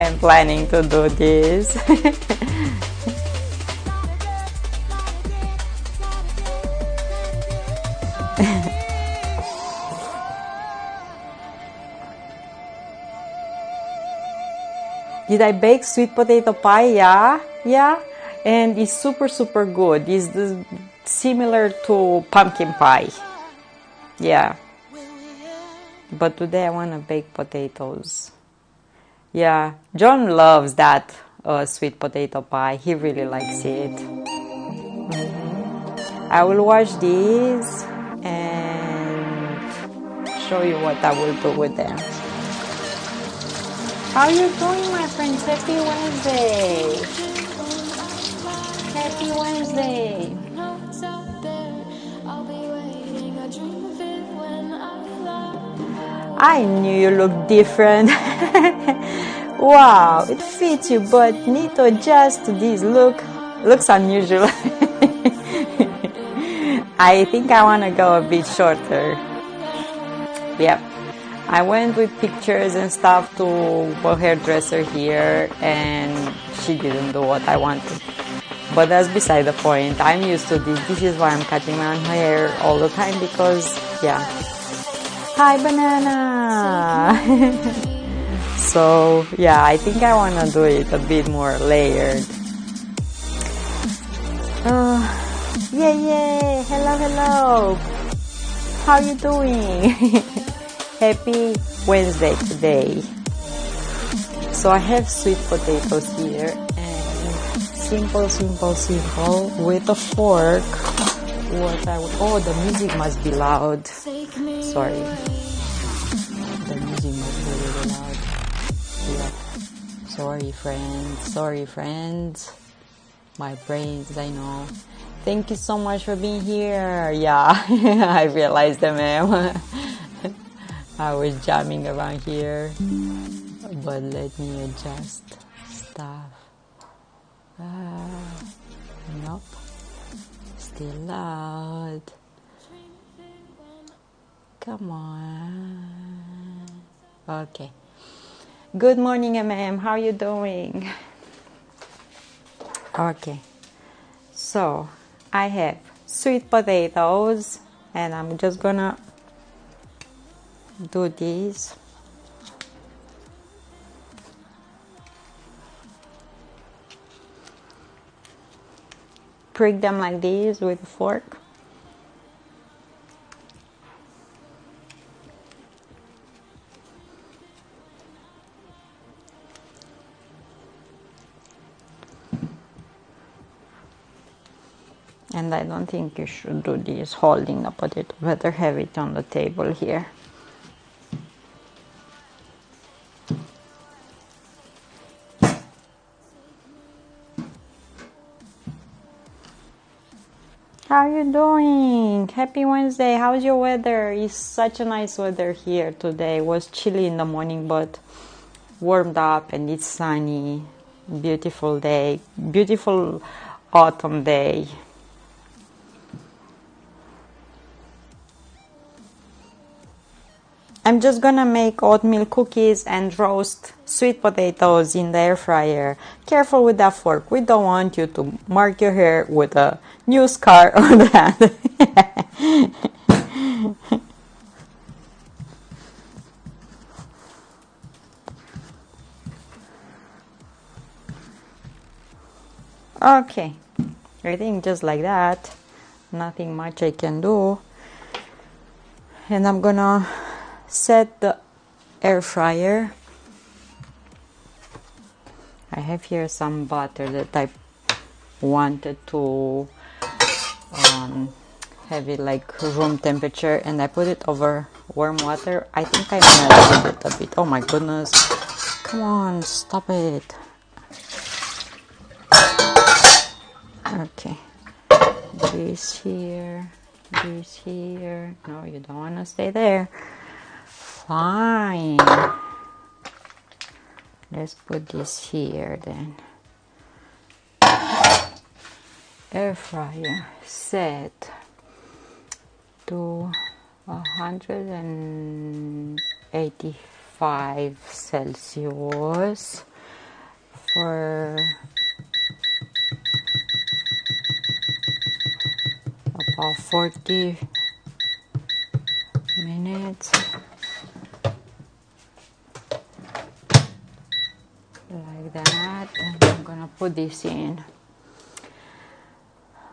am planning to do this. Did I bake sweet potato pie? Yeah, and it's super good. It's similar to pumpkin pie. Yeah, but today I want to bake potatoes. Yeah, John loves that sweet potato pie. He really likes it. I will wash these and show you what I will do with them. How you doing, my friends? Happy Wednesday! Happy Wednesday! I knew you looked different. Wow, it fits you, but need to adjust to this look. Looks unusual. I think I want to go a bit shorter. Yep. I went with pictures and stuff to a hairdresser here, and she didn't do what I wanted. But that's beside the point. I'm used to this. This is why I'm cutting my own hair all the time because, yeah. Hi, banana! So, yeah, I think I want to do it a bit more layered. Yay! Hello! How you doing? Happy Wednesday today. So I have sweet potatoes here and simple with a fork. Oh, the music must be loud. Sorry. The music must be really loud. Yeah. Sorry friends. My brains, I know. Thank you so much for being here. Yeah, I realized that, ma'am. I was jamming around here, but let me adjust stuff. Nope, still loud. Come on. Okay. Good morning, ma'am. How are you doing? Okay. So I have sweet potatoes, and I'm just gonna do this. Prick them like this with a fork. And I don't think you should do this holding the potato. Better have it on the table here. How are you doing? Happy Wednesday. How's your weather? It's such a nice weather here today. It was chilly in the morning, but warmed up and it's sunny. Beautiful day. Beautiful autumn day. I'm just gonna make oatmeal cookies and roast sweet potatoes in the air fryer. Careful with that fork. We don't want you to mark your hair with a new scar on the hand. Okay, I think just like that. Nothing much I can do. And I'm gonna set the air fryer. I have here some butter that I wanted to have it like room temperature, and I put it over warm water. I think I melted it a bit. Oh my goodness. Come on, stop it. Okay. This here. No, you don't want to stay there. Fine. Let's put this here then. Air fryer set to 185 Celsius. for about 40 minutes, like that. And I'm gonna put this in.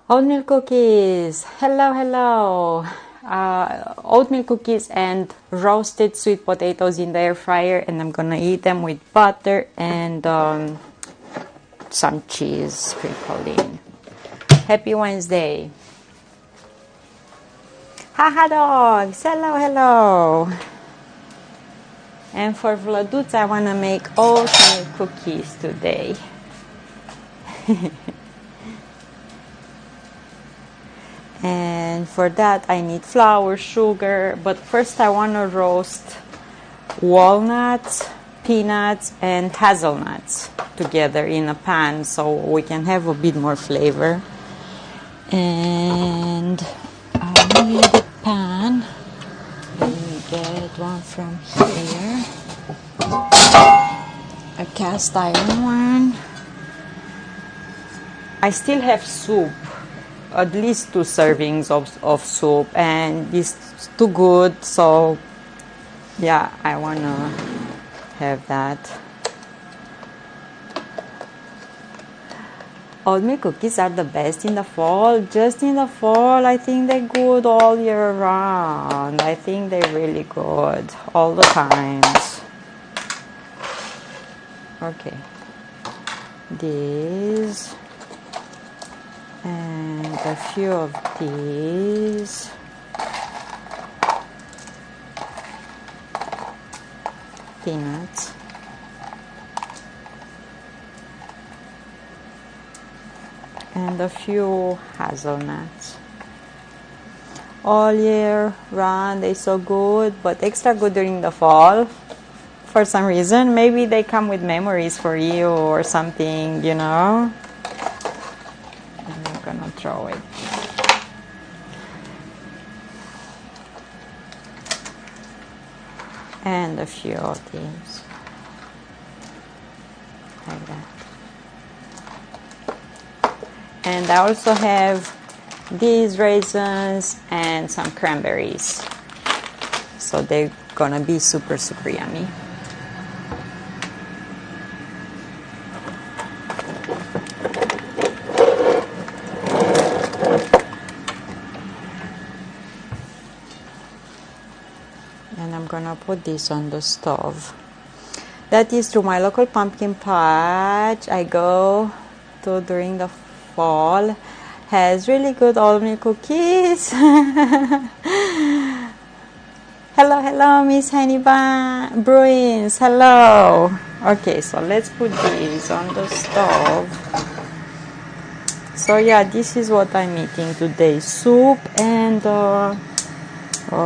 Oatmeal cookies. Hello, hello. Oatmeal cookies and roasted sweet potatoes in the air fryer, and I'm gonna eat them with butter and some cheese sprinkled in. Happy Wednesday. Haha dogs. Hello, hello. And for Vladut, I wanna make oatmeal cookies today. And for that I need flour, sugar, but first I want to roast walnuts, peanuts, and hazelnuts together in a pan so we can have a bit more flavor. And I need a pan. Let me get one from here. A cast iron one. I still have soup. At least 2 servings of soup, and it's too good, so yeah, I wanna have that. Oatmeal cookies are the best in the fall. Just in the fall, I think they're good all year round. I think they're really good all the times. Okay, these. And a few of these. Peanuts. And a few hazelnuts. All year round, they're so good, but extra good during the fall. For some reason, maybe they come with memories for you or something, you know. Gonna throw it. And a few of these. Like that. And I also have these raisins and some cranberries. So they're gonna be super, super yummy. I'm gonna put this on the stove. That is to my local pumpkin patch I go to during the fall. Has really good oatmeal cookies. Hello, hello, Miss Honey Bruins. Hello. Okay, so let's put these on the stove. So yeah, this is what I'm eating today: soup and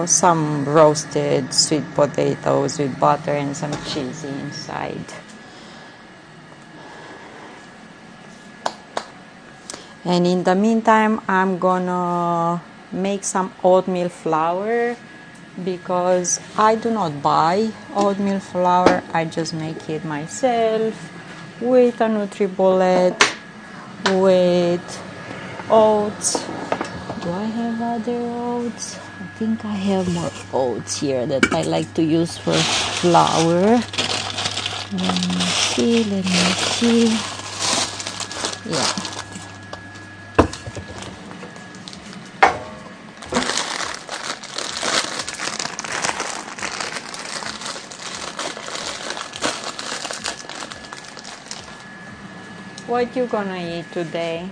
some roasted sweet potatoes with butter and some cheese inside. And in the meantime, I'm gonna make some oatmeal flour because I do not buy oatmeal flour. I just make it myself with a NutriBullet, with oats. Do I have other oats? I think I have more oats here that I like to use for flour. Let me see. Yeah. What you gonna eat today?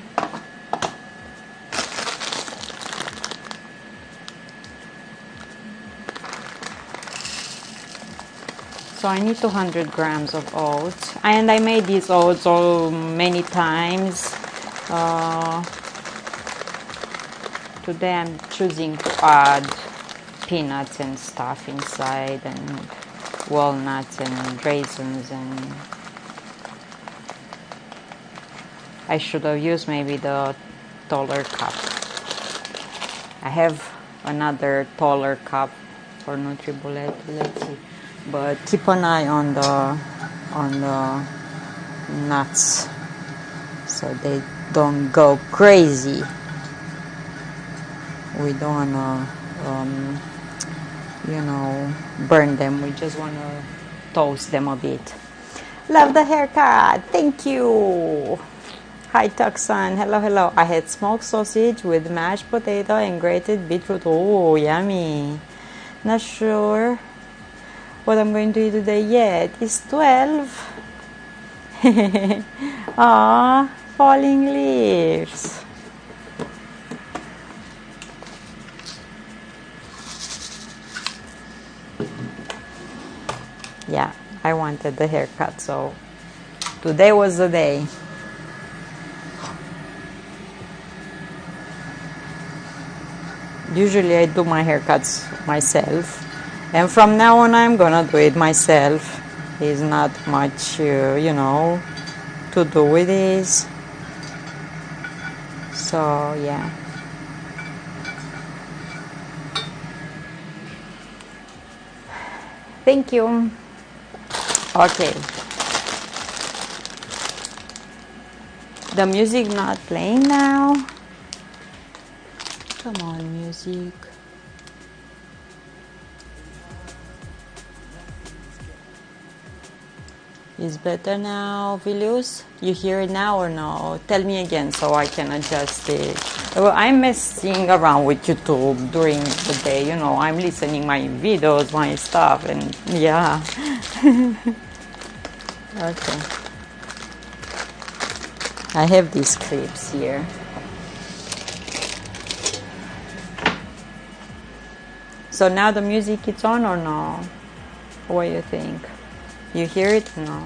So I need 200 grams of oats, and I made these oats all many times. Today I'm choosing to add peanuts and stuff inside, and walnuts and raisins, and I should have used maybe the taller cup. I have another taller cup for NutriBullet. Let's see. But keep an eye on the nuts so they don't go crazy. We don't want to burn them. We just want to toast them a bit. Love the haircut. Thank you. Hi Tucson. Hello, hello. I had smoked sausage with mashed potato and grated beetroot. Oh, yummy. Not sure what I'm going to eat today yet. It's 12. Ah, falling leaves. Yeah, I wanted the haircut, so today was the day. Usually I do my haircuts myself, and from now on I'm gonna do it myself. There's not much, to do with this. So yeah. Thank you. Okay. The music not playing now. Come on, music. Is better now, Vilius? You hear it now or no? Tell me again so I can adjust it. Well, I'm messing around with YouTube during the day, I'm listening my videos, my stuff, and yeah. Okay. I have these clips here. So now the music is on or no? What do you think? You hear it or no?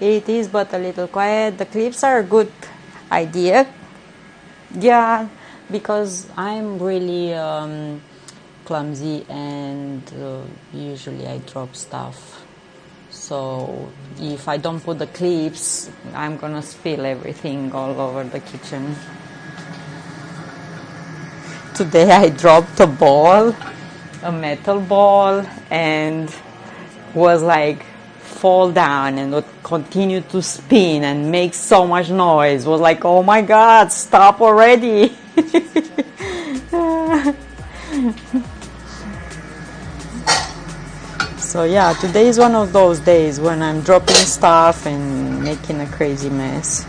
It is, but a little quiet. The clips are a good idea. Yeah, because I'm really clumsy and usually I drop stuff. So if I don't put the clips, I'm gonna spill everything all over the kitchen. Today I dropped a ball, a metal ball, and was like fall down and would continue to spin and make so much noise. Was like, oh my god, stop already. So yeah, today is one of those days when I'm dropping stuff and making a crazy mess.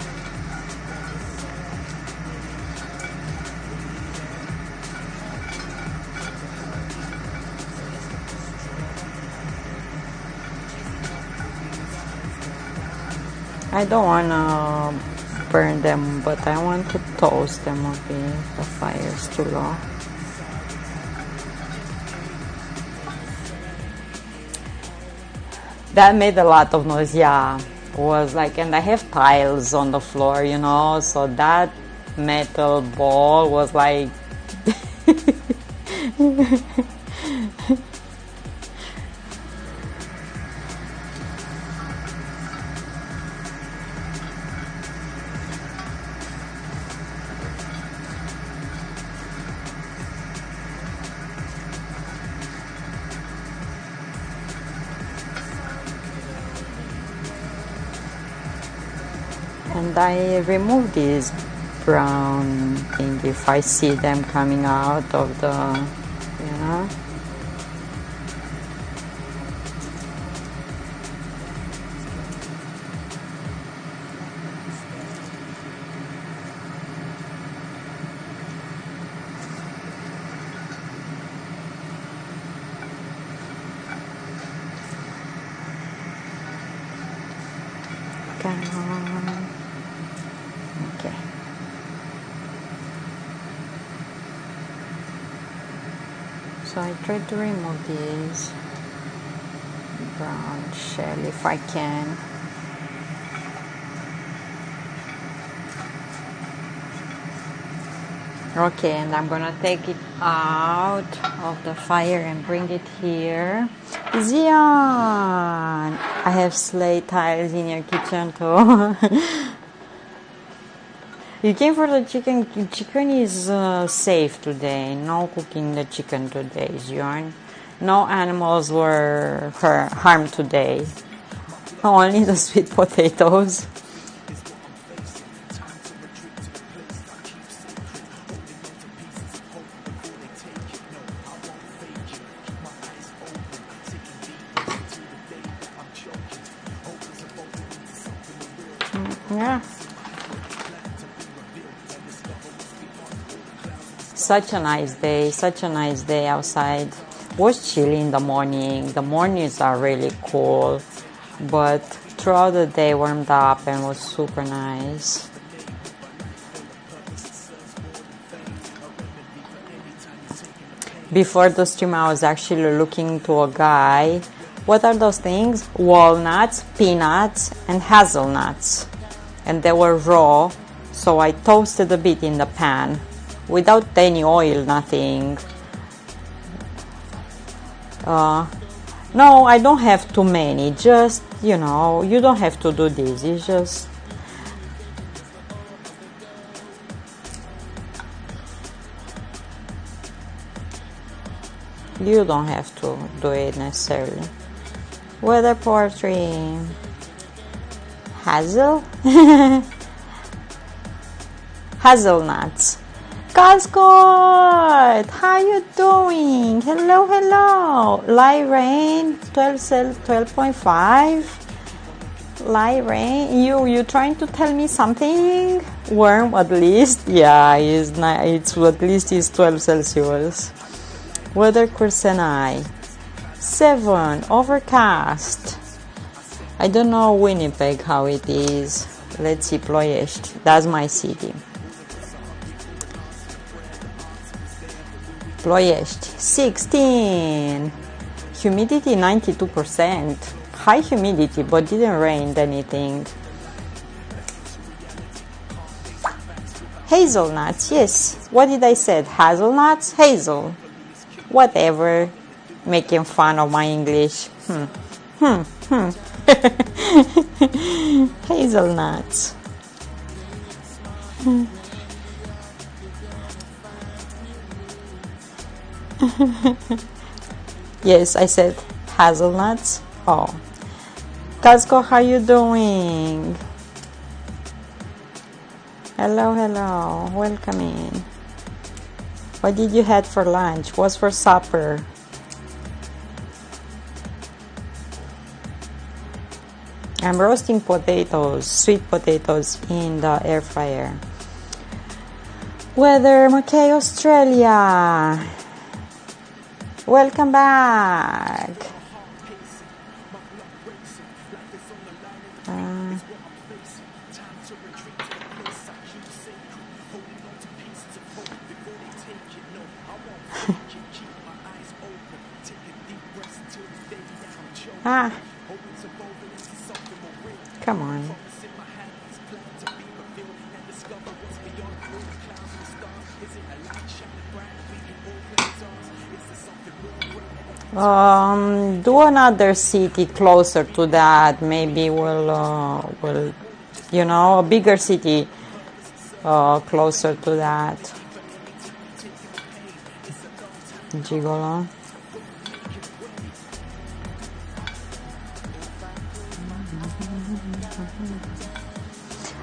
I don't want to burn them, but I want to toast them a bit. The fire's too low. That made a lot of noise, yeah. Was like, and I have tiles on the floor, so that metal ball was like and I remove this brown thing if I see them coming out of the, Come on. Okay. So I try to remove this brown shell if I can. Okay, and I'm gonna take it out of the fire and bring it here. Zion! I have slate tiles in your kitchen too. You came for the chicken. Chicken is safe today. No cooking the chicken today, Zion. No animals were harmed today. Only the sweet potatoes. Yeah. Such a nice day outside. Was chilly in the morning. The mornings are really cool, but throughout the day warmed up and was super nice. Before the stream, I was actually looking to a guy. What are those things? Walnuts, peanuts, and hazelnuts. And they were raw, so I toasted a bit in the pan without any oil, nothing. No, I don't have too many, just, you know, you don't have to do this, it's just you don't have to do it necessarily. Weather poetry. Hazelnuts. Cascot, how you doing? Hello. Light rain, 12.5. Light rain. You trying to tell me something? Warm at least? Yeah, it's at least it's 12 Celsius. Weather Kursenai. 7. Overcast. I don't know Winnipeg how it is. Let's see, Ploiești. That's my city. Ploiești. 16. Humidity 92%. High humidity, but didn't rain anything. Hazelnuts, yes. What did I say? Hazelnuts? Hazel. Whatever. Making fun of my English. Hazelnuts. Yes, I said hazelnuts. Oh. Casco, how you doing? Hello. Welcome in. What did you have for lunch? What's for supper? I'm roasting potatoes, sweet potatoes in the air fryer. Weather, Mackay, Australia. Welcome back. Come on. Do another city closer to that. Maybe we'll a bigger city closer to that. Gigolo.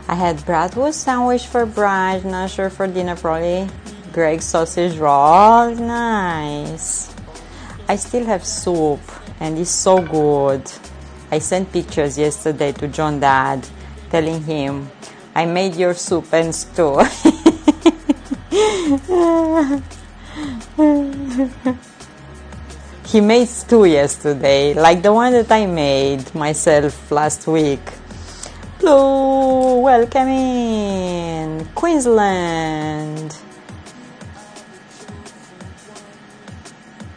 I had bratwurst sandwich for brunch, not sure for dinner, probably Greg's sausage roll. Nice. I still have soup and it's so good. I sent pictures yesterday to John Dad telling him I made your soup and stew. He made stew yesterday, like the one that I made myself last week. Blue, welcome in Queensland.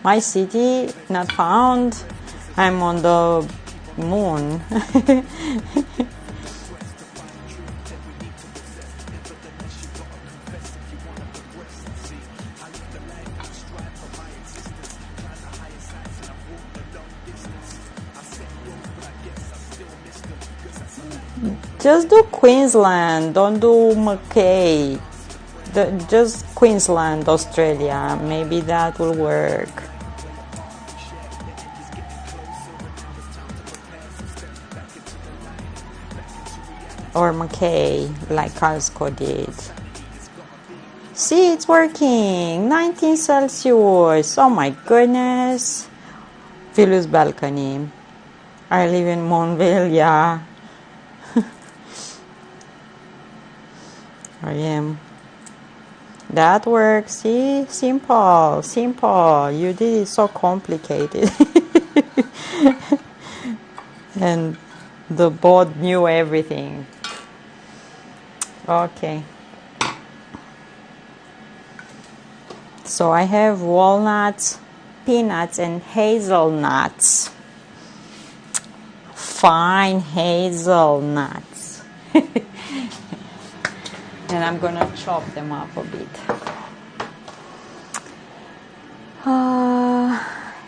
My city not found. I'm on the moon. Just do Queensland, don't do Mackay. Just Queensland, Australia. Maybe that will work. Or Mackay, like Calsco did. See, it's working. 19 Celsius. Oh my goodness. Phileas balcony. I live in Montville, yeah. I am. That works. See, simple. You did it so complicated. And the bot knew everything. Okay. So I have walnuts, peanuts, and hazelnuts. Fine hazelnuts. And I'm gonna chop them up a bit.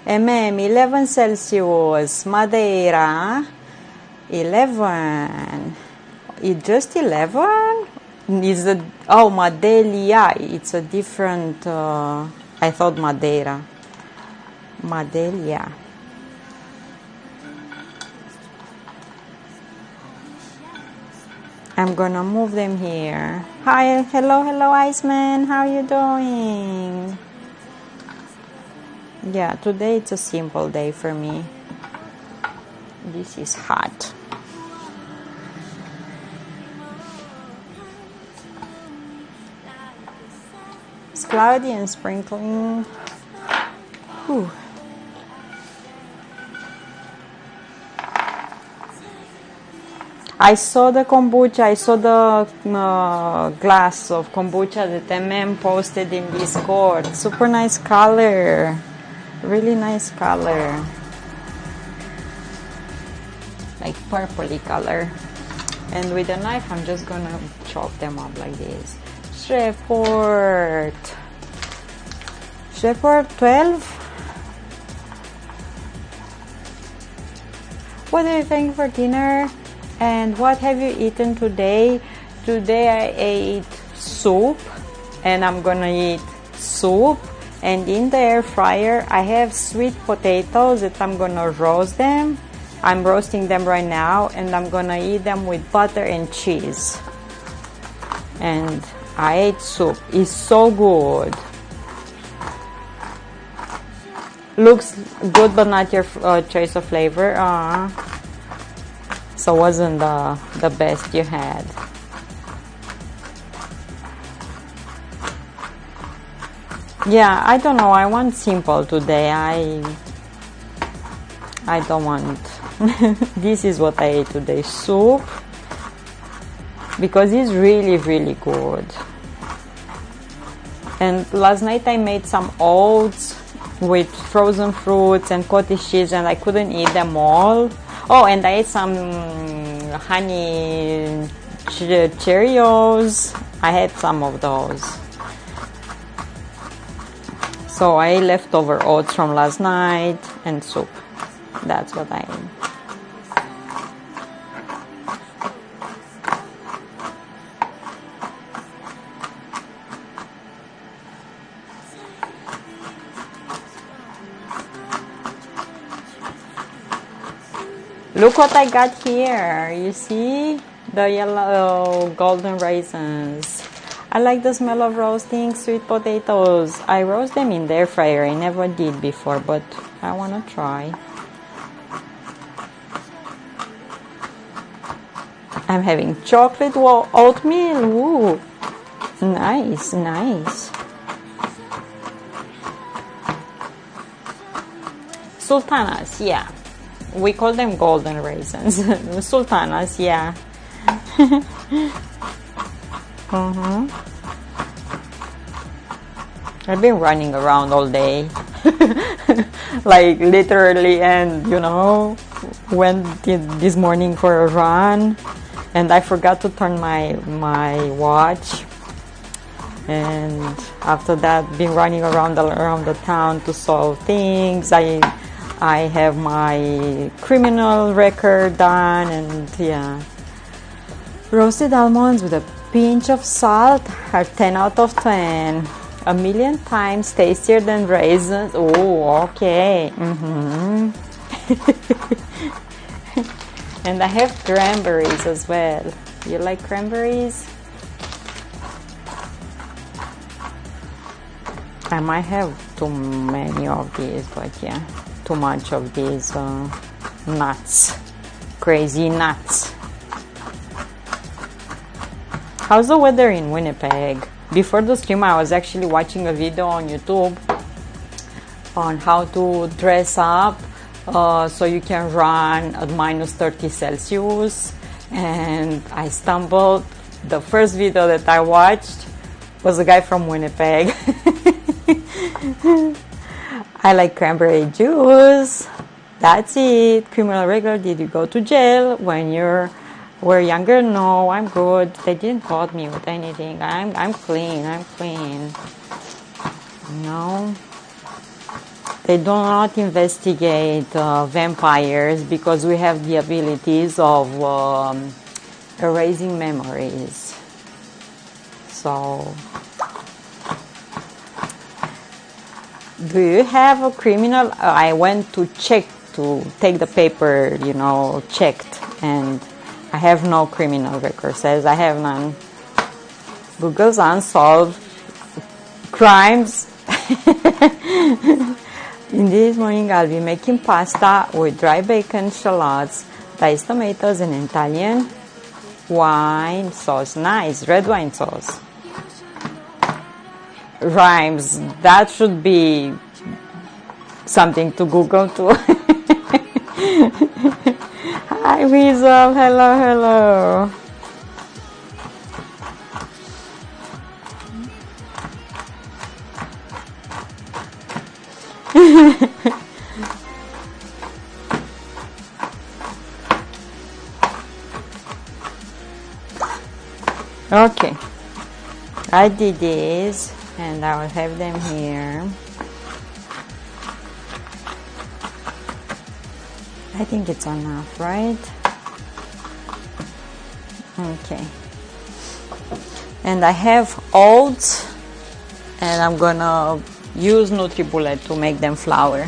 MM 11 Celsius, Madeira 11. It's just 11? Is it? Oh, Madelia. It's a different. I thought Madeira. Madelia. I'm gonna move them here. Hi, hello, Iceman. How you doing? Yeah, today it's a simple day for me. This is hot. It's cloudy and sprinkling. Whew. I saw the kombucha, I saw the glass of kombucha that MM posted in Discord. Super nice color. Really nice color. Like purpley color. And with a knife, I'm just gonna chop them up like this. Shepherd 12. What do you think for dinner? And what have you eaten today? Today I ate soup, and I'm gonna eat soup. And in the air fryer, I have sweet potatoes that I'm gonna roast them. I'm roasting them right now, and I'm gonna eat them with butter and cheese. And I ate soup. It's so good. Looks good, but not your choice of flavor. So wasn't the best you had. Yeah, I don't know. I want simple today. I don't want. This is what I ate today: soup, because it's really, really good. And last night I made some oats with frozen fruits and cottage cheese, and I couldn't eat them all. Oh, and I ate some honey Cheerios. I had some of those. So I ate leftover oats from last night and soup. That's what I ate. Look what I got here. You see? The yellow golden raisins. I like the smell of roasting sweet potatoes. I roast them in the air fryer. I never did before, but I want to try. I'm having chocolate oatmeal. Ooh. Nice, nice. Sultanas, yeah. We call them golden raisins. Sultanas, yeah. I've been running around all day. Like literally, and went this morning for a run, and I forgot to turn my watch. And after that, been running around the town to solve things. I have my criminal record done, and yeah. Roasted almonds with a pinch of salt are 10 out of 10. A million times tastier than raisins. Oh, okay. And I have cranberries as well. You like cranberries? I might have too many of these, but yeah, too much of these nuts. Crazy nuts. How's the weather in Winnipeg? Before the stream, I was actually watching a video on YouTube on how to dress up so you can run at minus 30 Celsius. And I stumbled. The first video that I watched was a guy from Winnipeg. I like cranberry juice. That's it. Criminal regular, did you go to jail when you were younger? No, I'm good. They didn't caught me with anything. I'm clean. I'm clean. No. They do not investigate vampires because we have the abilities of erasing memories. So, do you have a criminal? I went to check to take the paper, checked, and I have no criminal record. Says I have none. Google's unsolved crimes. In this morning, I'll be making pasta with dry bacon, shallots, diced tomatoes, and Italian wine sauce. Nice, red wine sauce. Rhymes. That should be something to Google too. Hi, Weasel. Hello, hello. Okay, I did this and I will have them here. I think it's enough, right? Okay. And I have oats and I'm gonna use NutriBullet to make them flour.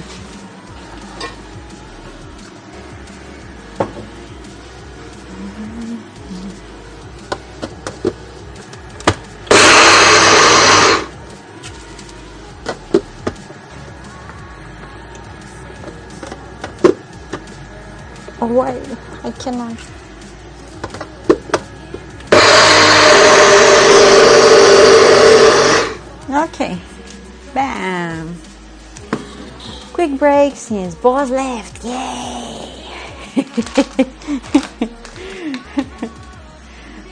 Oh, why? I cannot. Okay. Bam. Quick break since boss left. Yay!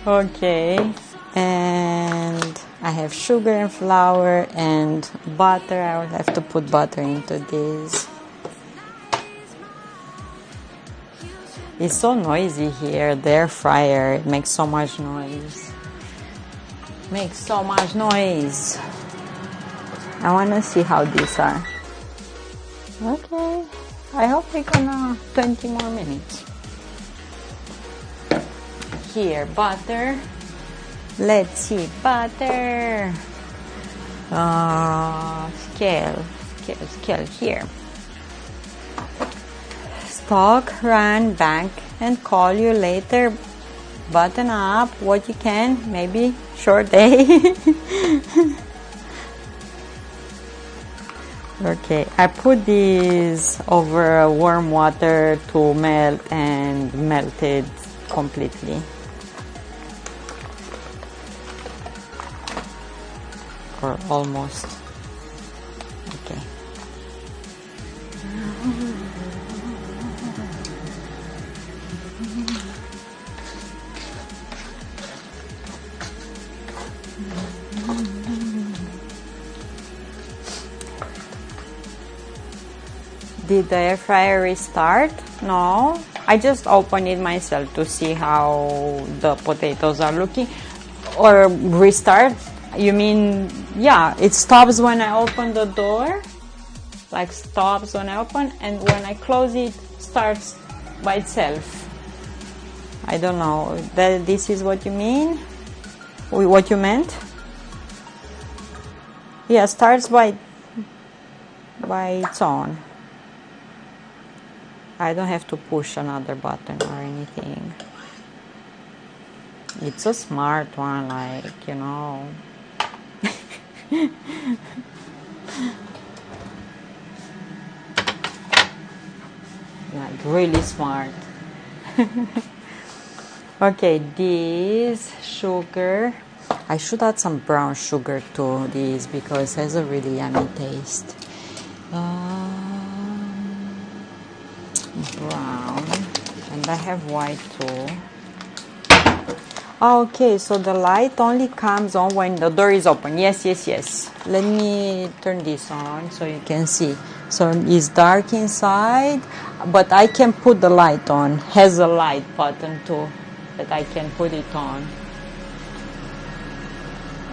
Okay. And I have sugar and flour and butter. I will have to put butter into this. It's so noisy here, the air fryer. It makes so much noise. Makes so much noise. I want to see how these are. Okay. I hope they're gonna 20 more minutes. Here, butter. Let's see, butter. Scale here. Talk, run, bank, and call you later. Button up what you can. Maybe short day. Okay, I put these over warm water to melt and melted completely. Or almost. Okay. Did the air fryer restart? No, I just opened it myself to see how the potatoes are looking. Or restart? You mean, yeah, it stops when I open the door, like stops when I open, and when I close it, starts by itself. I don't know. This is what you mean? What you meant? Yeah, starts by its own. I don't have to push another button or anything. It's a smart one, like, you know. Like, really smart. Okay, this sugar, I should add some brown sugar to this because it has a really yummy taste. Brown, and I have white too. Okay, so the light only comes on when the door is open. Yes, yes, yes. Let me turn this on so you can see. So it's dark inside, but I can put the light on. Has a light button too that I can put it on.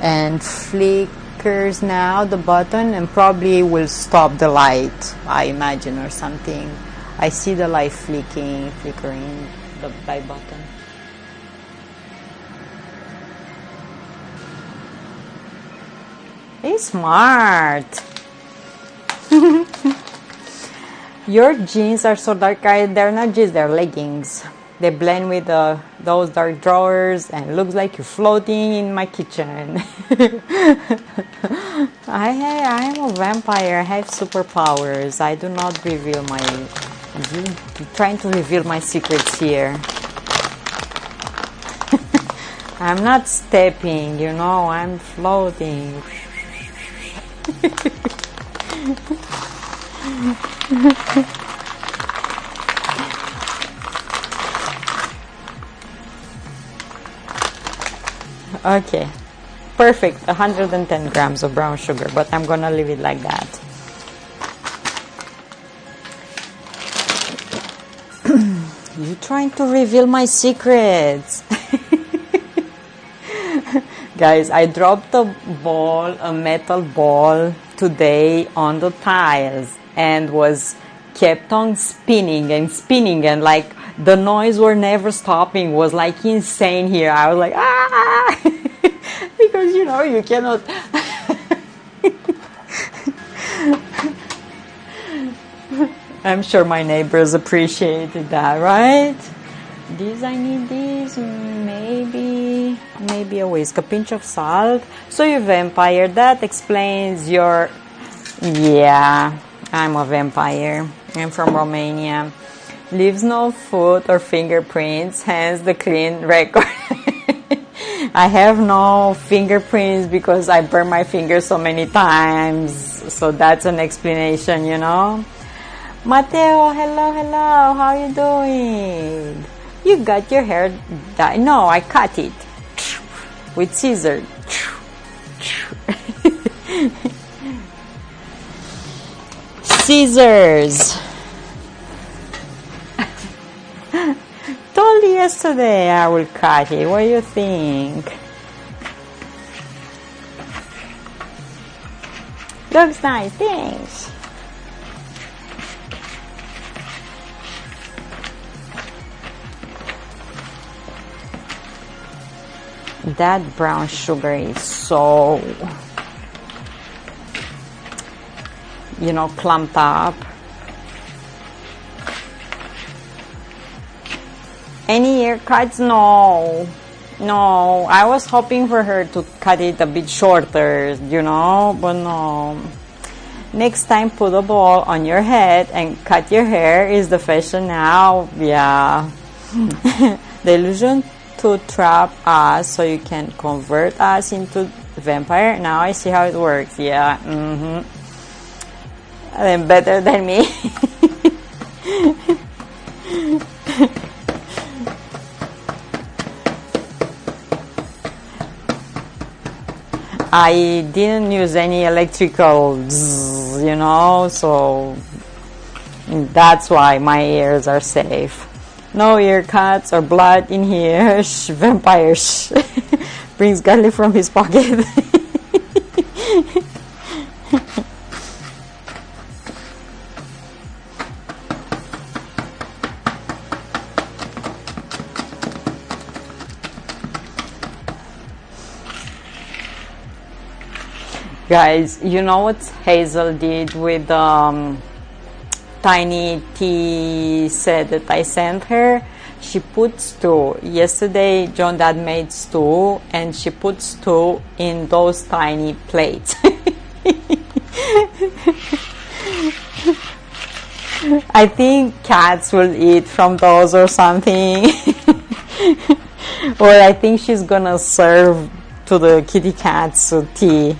And flickers now the button and probably will stop the light, I imagine, or something. I see the light flickering the light button. He's smart. Your jeans are so dark. They're not jeans, they're leggings. They blend with those dark drawers and looks like you're floating in my kitchen. I'm a vampire. I have superpowers. I do not reveal my... I'm trying to reveal my secrets here. I'm not stepping, you know, I'm floating. Okay, perfect. 110 grams of brown sugar, but I'm gonna leave it like that. You trying to reveal my secrets? Guys, I dropped a metal ball today on the tiles and was kept on spinning and like the noise were never stopping, was like insane here. I was like, ah, because you know, you cannot. I'm sure my neighbors appreciated that, right? This, I need this, maybe a whisk, a pinch of salt. So you're a vampire, that explains your, yeah, I'm a vampire. I'm from Romania. Leaves no foot or fingerprints, hence the clean record. I have no fingerprints because I burned my fingers so many times. So that's an explanation, you know. Mateo, hello, how are you doing? You got your hair dyed. No, I cut it with scissors. Scissors. Told you yesterday I will cut it. What do you think? Looks nice, thanks. That brown sugar is so, you know, clumped up. Any haircuts? No, I was hoping for her to cut it a bit shorter, you know, but no. Next time, put a ball on your head and cut your hair is the fashion now. Yeah. The illusion to trap us so you can convert us into vampire. Now I see how it works. Yeah. Then better than me. I didn't use any electrical, you know, so that's why my ears are safe. No ear cuts or blood in here. Shh, vampire. Shh. Brings garlic from his pocket. Guys, you know what Hazel did with tiny tea set that I sent her? She put stew. Yesterday, John Dad made stew, and she put stew in those tiny plates. I think cats will eat from those or something. Or I think she's gonna serve to the kitty cats tea.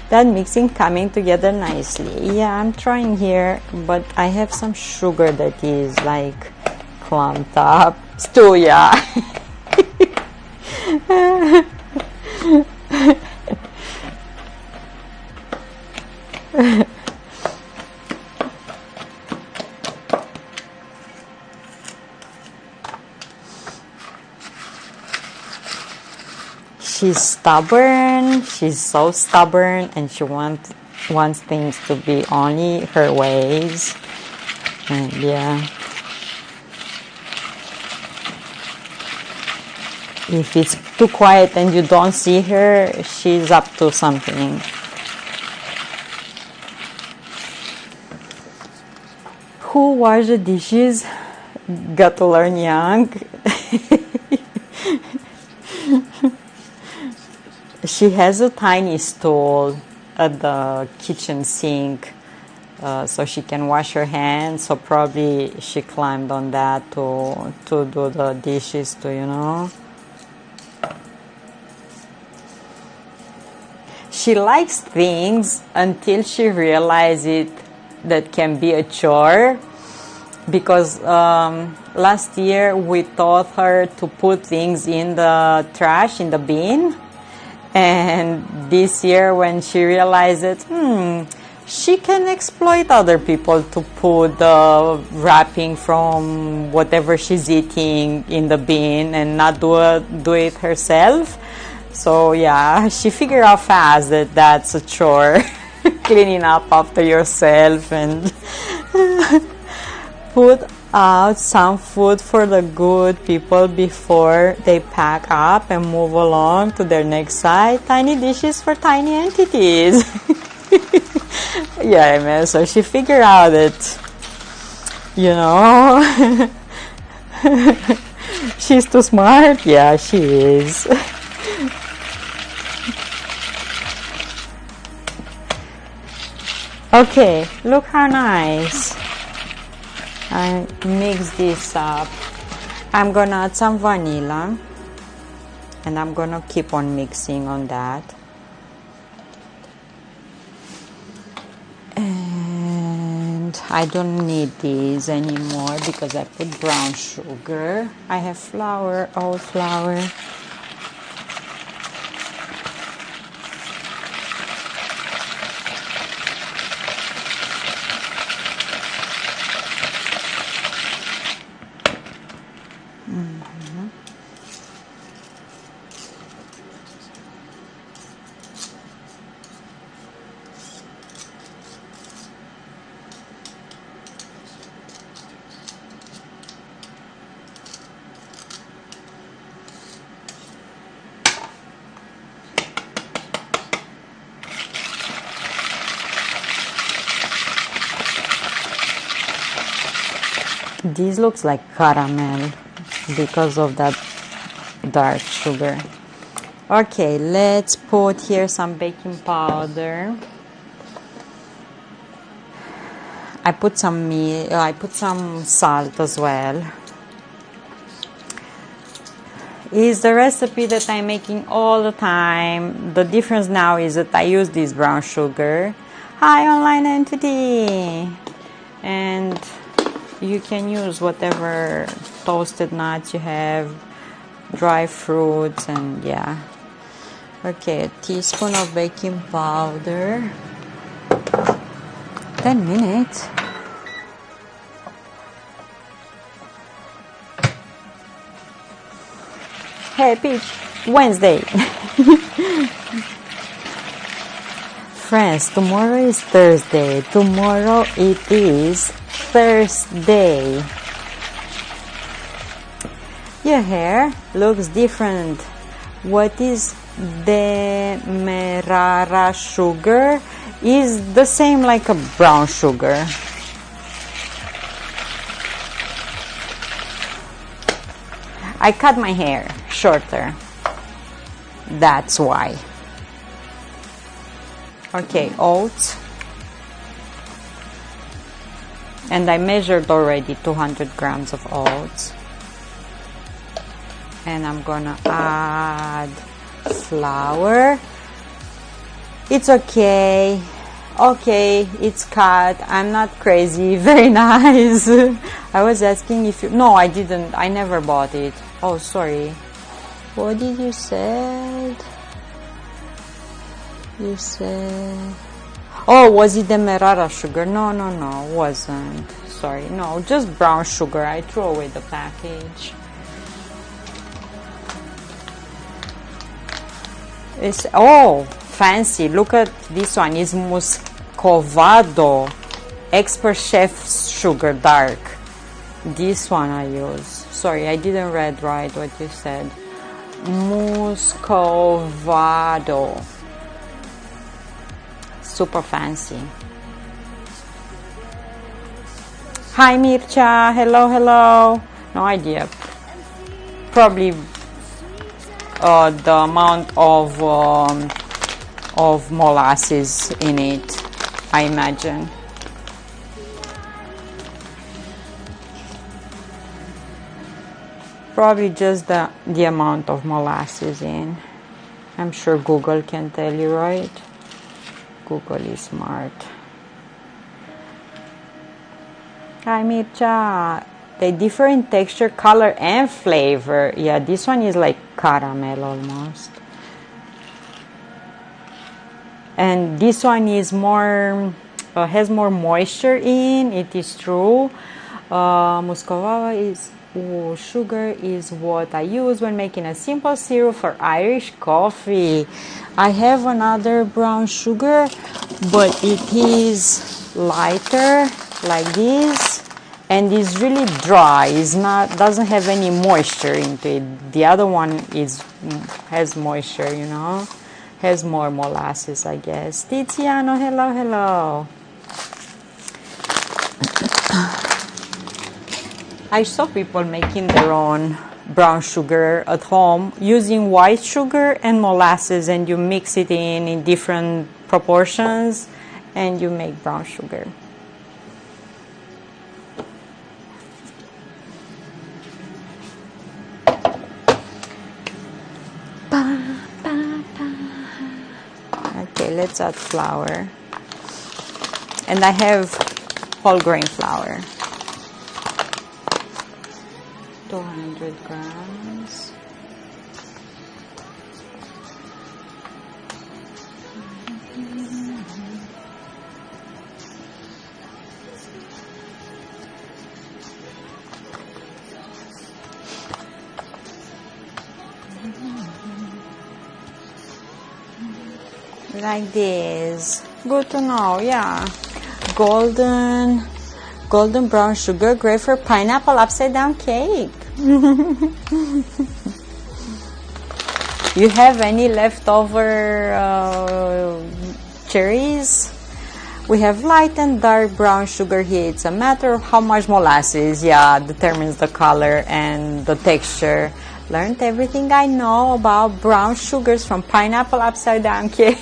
That mixing coming together nicely. Yeah, I'm trying here, but I have some sugar that is like clumped up. Stew, yeah. She's stubborn. She's so stubborn, and she wants things to be only her ways. And yeah, if it's too quiet and you don't see her, she's up to something. Who washed the dishes? Got to learn young. She has a tiny stool at the kitchen sink, so she can wash her hands. So probably she climbed on that to do the dishes too, you know. She likes things until she realizes that can be a chore. Because last year we taught her to put things in the trash, in the bin. And this year when she realized it, she can exploit other people to put the wrapping from whatever she's eating in the bin and not do it herself. So yeah, she figured out fast that that's a chore. Cleaning up after yourself and put out some food for the good people before they pack up and move along to their next site. Tiny dishes for tiny entities. Yeah, man. So she figured out that, you know, she's too smart. Yeah, she is. Okay, look how nice. I mix this up. I'm gonna add some vanilla, and I'm gonna keep on mixing on that. And I don't need these anymore because I put brown sugar. I have flour, oat flour. This looks like caramel because of that dark sugar. Okay, let's put here some baking powder. I put some salt as well. Is the recipe that I'm making all the time. The difference now is that I use this brown sugar. Hi, online entity. And you can use whatever toasted nuts you have, dry fruits, and yeah. Okay, a teaspoon of baking powder. 10 minutes. Hey, Peach, Wednesday. Friends, tomorrow is Thursday. Tomorrow it is Thursday. Your hair looks different. What is Demerara sugar is the same like a brown sugar. I cut my hair shorter. That's why. Okay, oats. And I measured already 200 grams of oats. And I'm gonna add flour. It's okay. Okay, it's cut. I'm not crazy. Very nice. I was asking if you... No, I didn't. I never bought it. Oh, sorry. What did you say? You said... Oh, was it Demerara sugar? No, wasn't. Sorry. No, just brown sugar. I threw away the package. It's... Oh, fancy. Look at this one. It's Muscovado Expert Chef Sugar Dark. This one I use. Sorry, I didn't read right what you said. Muscovado. Super fancy. Hi Mircha, hello. No idea. Probably the amount of molasses in it, I imagine. Probably just the amount of molasses in. I'm sure Google can tell you, right? Google is smart. Hi Mircha. They differ in texture, color, and flavor. Yeah, this one is like caramel almost. And this one is more, has more moisture in. It is true. Muscovado is... sugar is what I use when making a simple syrup for Irish coffee. I have another brown sugar, but it is lighter like this, and is really dry. It's not, doesn't have any moisture into it. The other one has moisture, you know, has more molasses, I guess. Tiziano, hello. I saw people making their own brown sugar at home using white sugar and molasses, and you mix it in different proportions and you make brown sugar. Okay, let's add flour. And I have whole grain flour. 200 grams. Like this. Good to know, yeah. Golden brown sugar, great for pineapple upside down cake. You have any leftover cherries? We have light and dark brown sugar here. It's a matter of how much molasses, determines the color and the texture. Learned everything I know about brown sugars from pineapple upside down cake.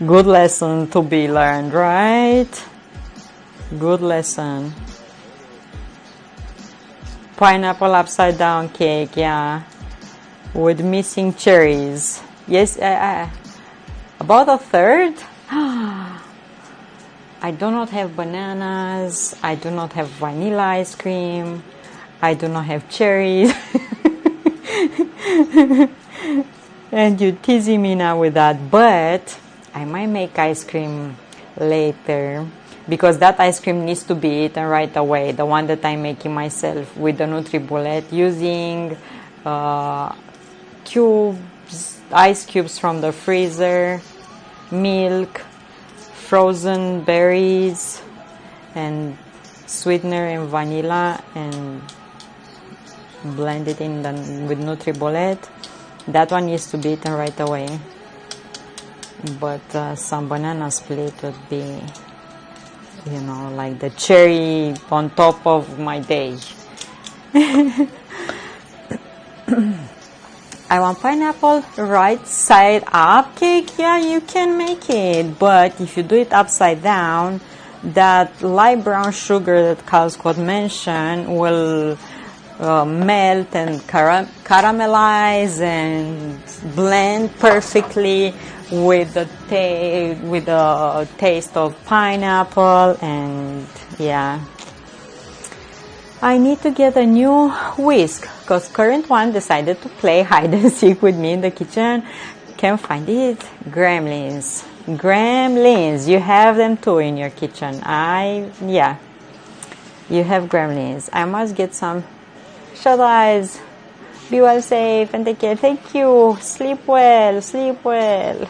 Good lesson to be learned, right? Good lesson. Pineapple upside down cake, yeah. With missing cherries. Yes, about a third. I do not have bananas. I do not have vanilla ice cream. I do not have cherries. And you're teasing me now with that, but I might make ice cream later, because that ice cream needs to be eaten right away, the one that I'm making myself with the NutriBullet, using ice cubes from the freezer, milk frozen berries and sweetener and vanilla and blend it in with NutriBullet. That one needs to be eaten right away, but some banana split would be, you know, like the cherry on top of my day. I want pineapple right side up cake. Yeah, you can make it, but if you do it upside down, that light brown sugar that Carl Scott mentioned will melt and caramelize and blend perfectly with the taste of pineapple. And yeah, I need to get a new whisk because current one decided to play hide and seek with me in the kitchen. Can't find it. Gremlins, you have them too in your kitchen. Yeah, you have gremlins. I must get some. Shut eyes. Be well, safe, and take care. Thank you. Sleep well. Sleep well.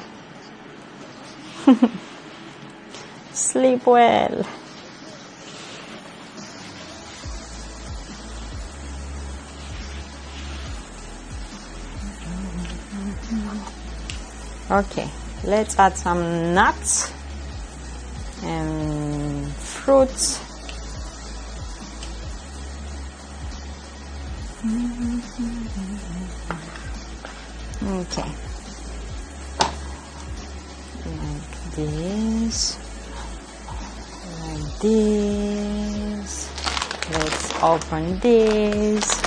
Sleep well. Okay, let's add some nuts and fruits. Okay, like this, like this. Let's open this.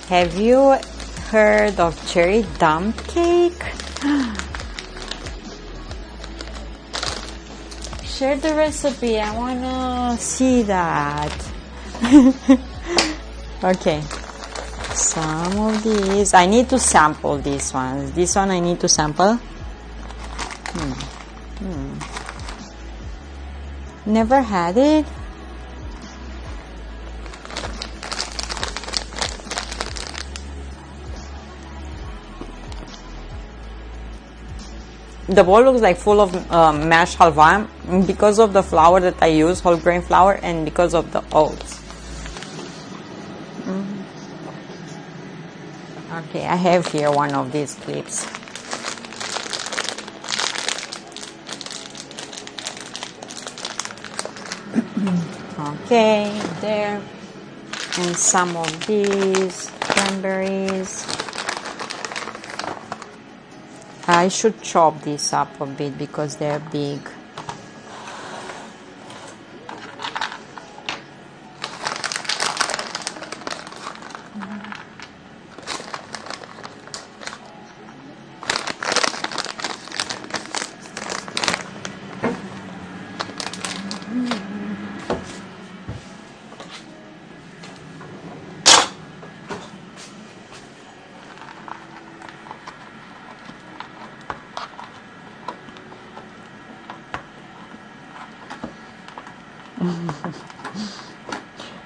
Have you heard of cherry dump cake? Share the recipe. I wanna see that. Okay, some of these. I need to sample these ones. This one I need to sample. Never had it. The bowl looks like full of mashed halva because of the flour that I use, whole grain flour, and because of the oats. Okay, I have here one of these clips. Okay, there. And some of these cranberries. I should chop this up a bit because they're big.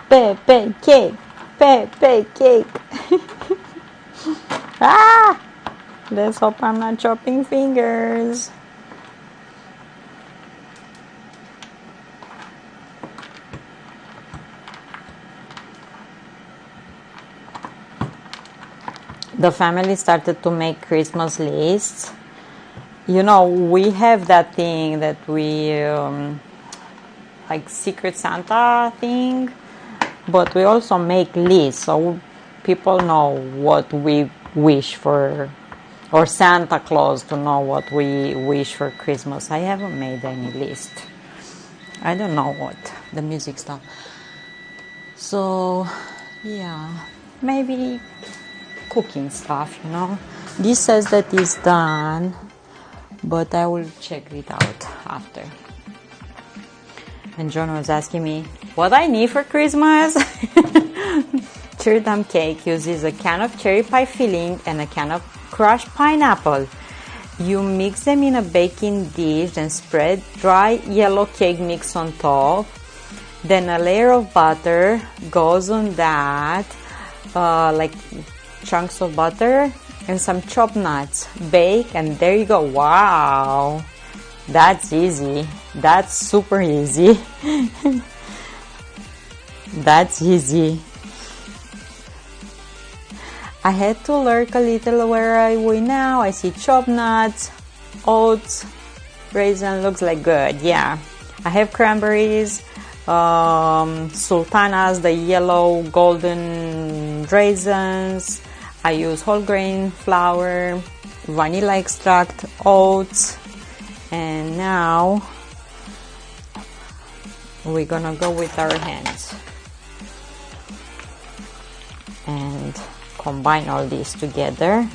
Pepe cake, Pepe cake. Ah! Let's hope I'm not chopping fingers. The family started to make Christmas lists. You know, we have that thing that we like Secret Santa thing, but we also make lists so people know what we wish for, or Santa Claus to know what we wish for Christmas. I haven't made any list. I don't know what the music stuff. So yeah, maybe cooking stuff, you know. This says that it's done, but I will check it out after. And John was asking me what I need for Christmas. Cherry dump cake uses a can of cherry pie filling and a can of crushed pineapple. You mix them in a baking dish and spread dry yellow cake mix on top. Then a layer of butter goes on that, like chunks of butter and some chopped nuts. Bake, and there you go. Wow, that's easy. That's super easy. That's easy. I had to lurk a little where I we now. I see chopped nuts, oats, raisin. Looks like good. Yeah, I have cranberries, sultanas, the yellow golden raisins. I use whole grain flour, vanilla extract, oats, and now we're gonna go with our hands and combine all these together.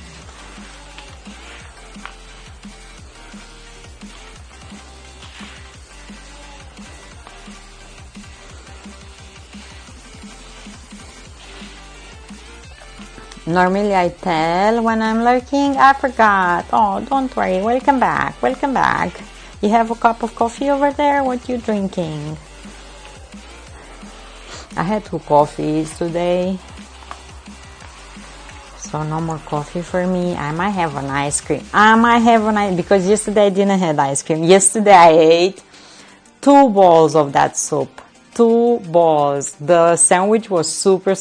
Normally I tell when I'm lurking, I forgot. Oh, don't worry. Welcome back. Welcome back. You have a cup of coffee over there? What you drinking? I had 2 coffees today. So no more coffee for me. I might have an ice cream. I might have an ice because yesterday I didn't have ice cream. Yesterday I ate 2 bowls of that soup. 2 bowls. The sandwich was super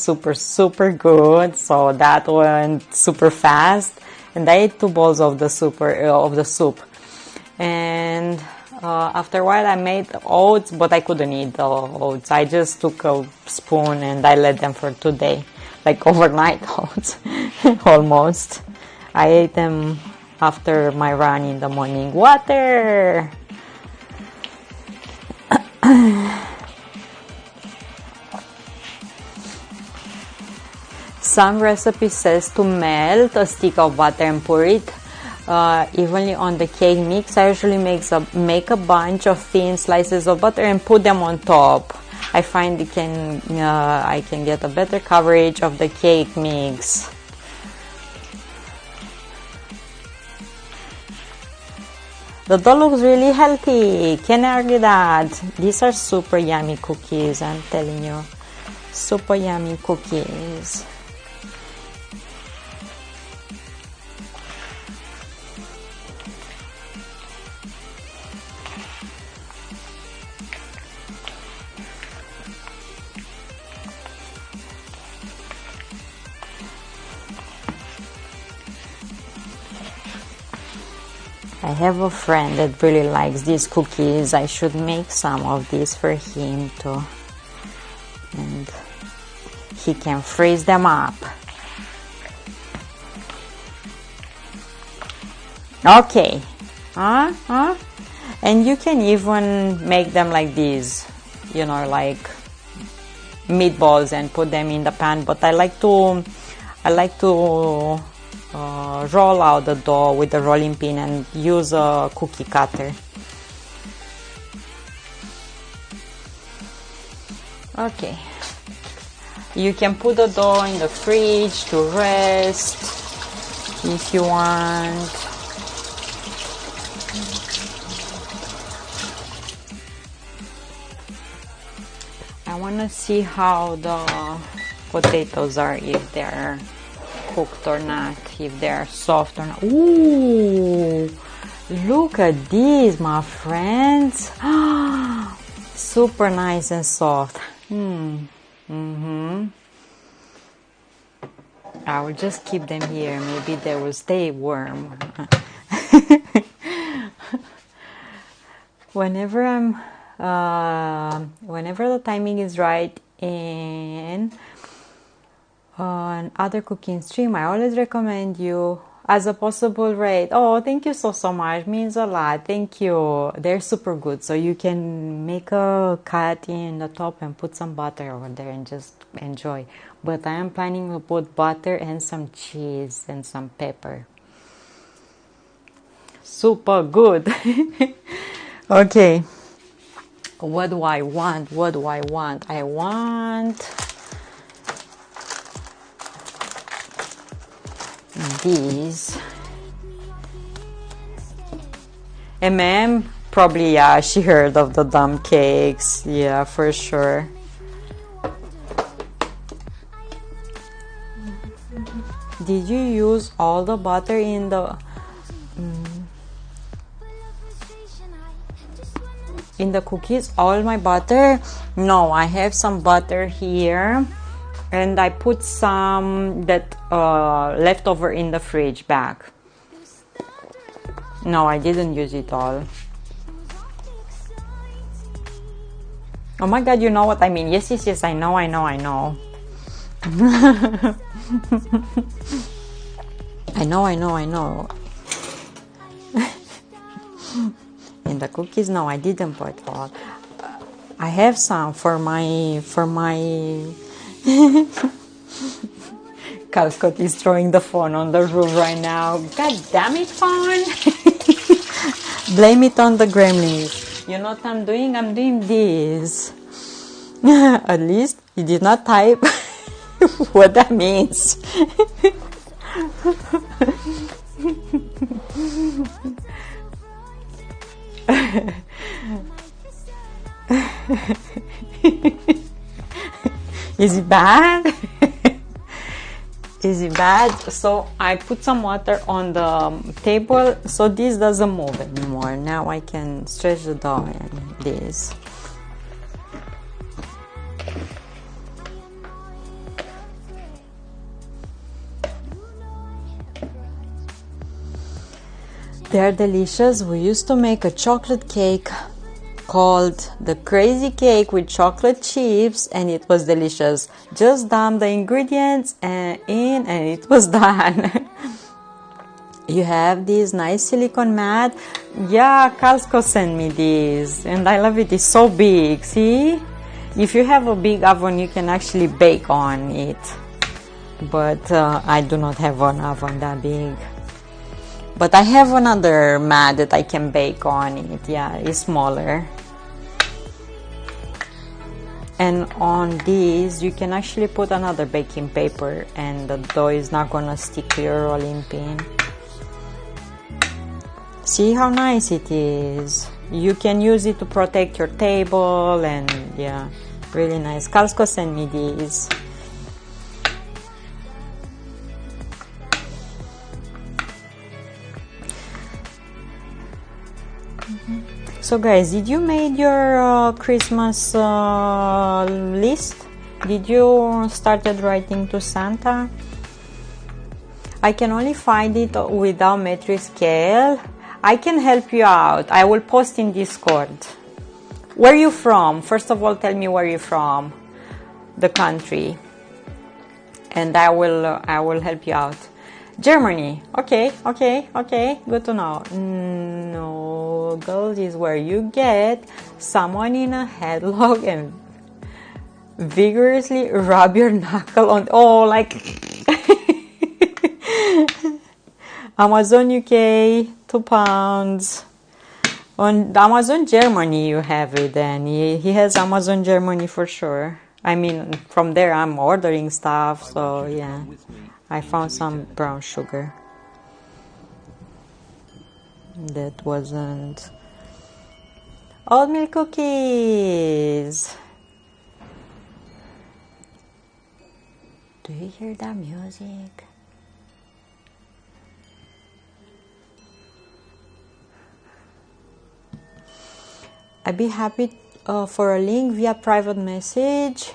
good. So that went super fast. And I ate 2 bowls of the soup. And after a while I made oats, but I couldn't eat the oats. I just took a spoon and I let them for today. Like overnight oats, almost. I ate them after my run in the morning. Water! Some recipe says to melt a stick of butter and pour it evenly on the cake mix. I usually make a bunch of thin slices of butter and put them on top. I find I can get a better coverage of the cake mix. The dough looks really healthy. Can't argue that. These are super yummy cookies, I'm telling you. Super yummy cookies. I have a friend that really likes these cookies. I should make some of these for him too. And he can freeze them up. Okay. And you can even make them like these, you know, like meatballs and put them in the pan. But I like to roll out the dough with the rolling pin and use a cookie cutter. Okay. You can put the dough in the fridge to rest if you want. I want to see how the potatoes are, if they're cooked or not, if they're soft or not. Ooh, look at these, my friends. Super nice and soft. I will just keep them here. Maybe they will stay warm. Whenever the timing is right and on other cooking stream, I always recommend you as a possible rate. Oh, thank you so much. Means a lot. Thank you. They're super good. So you can make a cut in the top and put some butter over there and just enjoy. But I am planning to put butter and some cheese and some pepper. Super good. Okay. What do I want? What do I want? I want these. Probably, yeah, she heard of the dumb cakes. Yeah, for Did you use all the butter in the cookies? All my butter? No, I have some butter here, and I put some that leftover in the fridge back. No, I didn't use it all. Oh my god, you know what I mean. Yes, I know. I know. I know. In the cookies, no, I didn't put all. I have some for my Carl Scott is throwing the phone on the roof right now. God damn it, phone! Blame it on the gremlins. You know what I'm doing? I'm doing this. At least he did not type what that means. Is it bad? Is it bad? So I put some water on the table so this doesn't move anymore. Now I can stretch the dough and this. They're delicious. We used to make a chocolate cake called the Crazy Cake with chocolate chips, and it was delicious. Just dump the ingredients in and it was done. You have this nice silicone mat. Yeah, Calsco sent me this and I love it. It's so big. See? If you have a big oven, you can actually bake on it. But I do not have an oven that big. But I have another mat that I can bake on it. Yeah, it's smaller. And on these, you can actually put another baking paper and the dough is not gonna stick to your rolling pin. See how nice it is? You can use it to protect your table and yeah, really nice. Calsco sent me these. So guys, did you make your Christmas list? Did you started writing to Santa? I can only find it without metric scale. I can help you out. I will post in Discord. Where are you from? First of all, tell me where you're from, the country, and I will help you out. Germany. Okay. Good to know. No, girls, is where you get someone in a headlock and vigorously rub your knuckle on. Oh, like Amazon UK, £2. On Amazon Germany, you have it. Then he has Amazon Germany for sure. I mean, from there I'm ordering stuff. So yeah. I found some brown sugar. That wasn't oatmeal cookies. Do you hear that music? I'd be happy for a link via private message.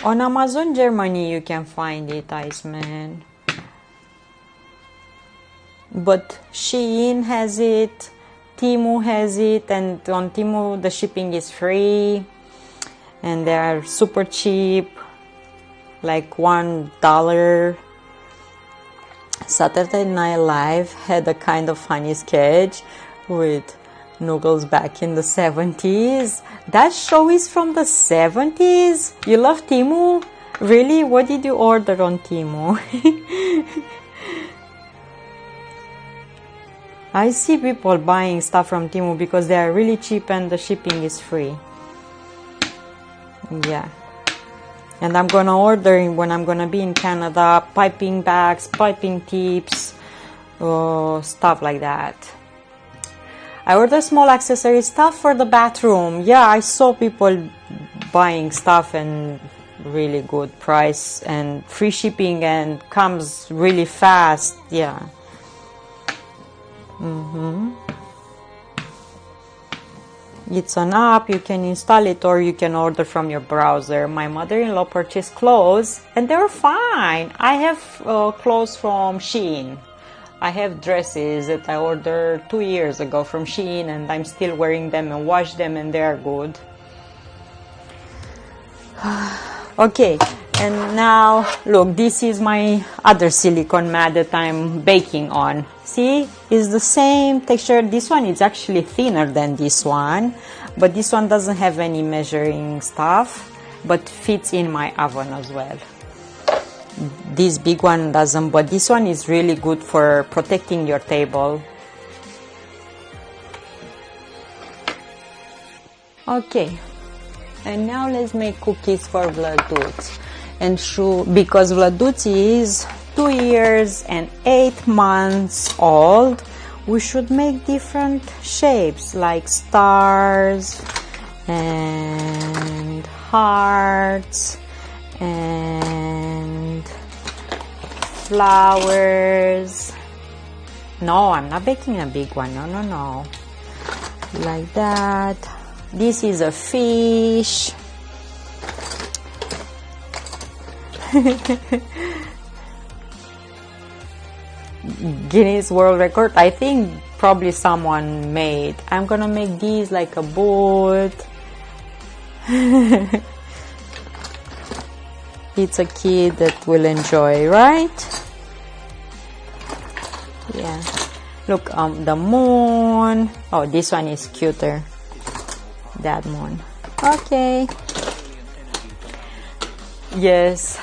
On Amazon Germany you can find it, Iceman. But Shein has it, Temu has it, and on Temu the shipping is free. And they are super cheap, like $1. Saturday Night Live had a kind of funny sketch with noodles back in the 70s. That show is from the 70s? You love Temu? Really? What did you order on Temu? I see people buying stuff from Temu because they are really cheap and the shipping is free. Yeah. And I'm gonna order when I'm gonna be in Canada, piping bags, piping tips, stuff like that. I ordered small accessory stuff for the bathroom. Yeah, I saw people buying stuff and really good price and free shipping and comes really fast. Yeah. It's an app, you can install it or you can order from your browser. My mother-in-law purchased clothes and they were fine. I have clothes from Shein. I have dresses that I ordered 2 years ago from Shein and I'm still wearing them and wash them and they are good. Okay, and now look, this is my other silicone mat that I'm baking on. See, it's the same texture. This one is actually thinner than this one, but this one doesn't have any measuring stuff, but fits in my oven as well. This big one doesn't, but this one is really good for protecting your table. Okay, and now let's make cookies for Vladut. And because Vladut is 2 years and 8 months old, we should make different shapes like stars and hearts and flowers. No, I'm not baking a big one. No. Like that. This is a fish. Guinness World Record. I think probably someone made. I'm gonna make these like a boat. It's a kid that will enjoy, right? Yeah. Look, the moon. Oh, this one is cuter. That moon. Okay. Yes,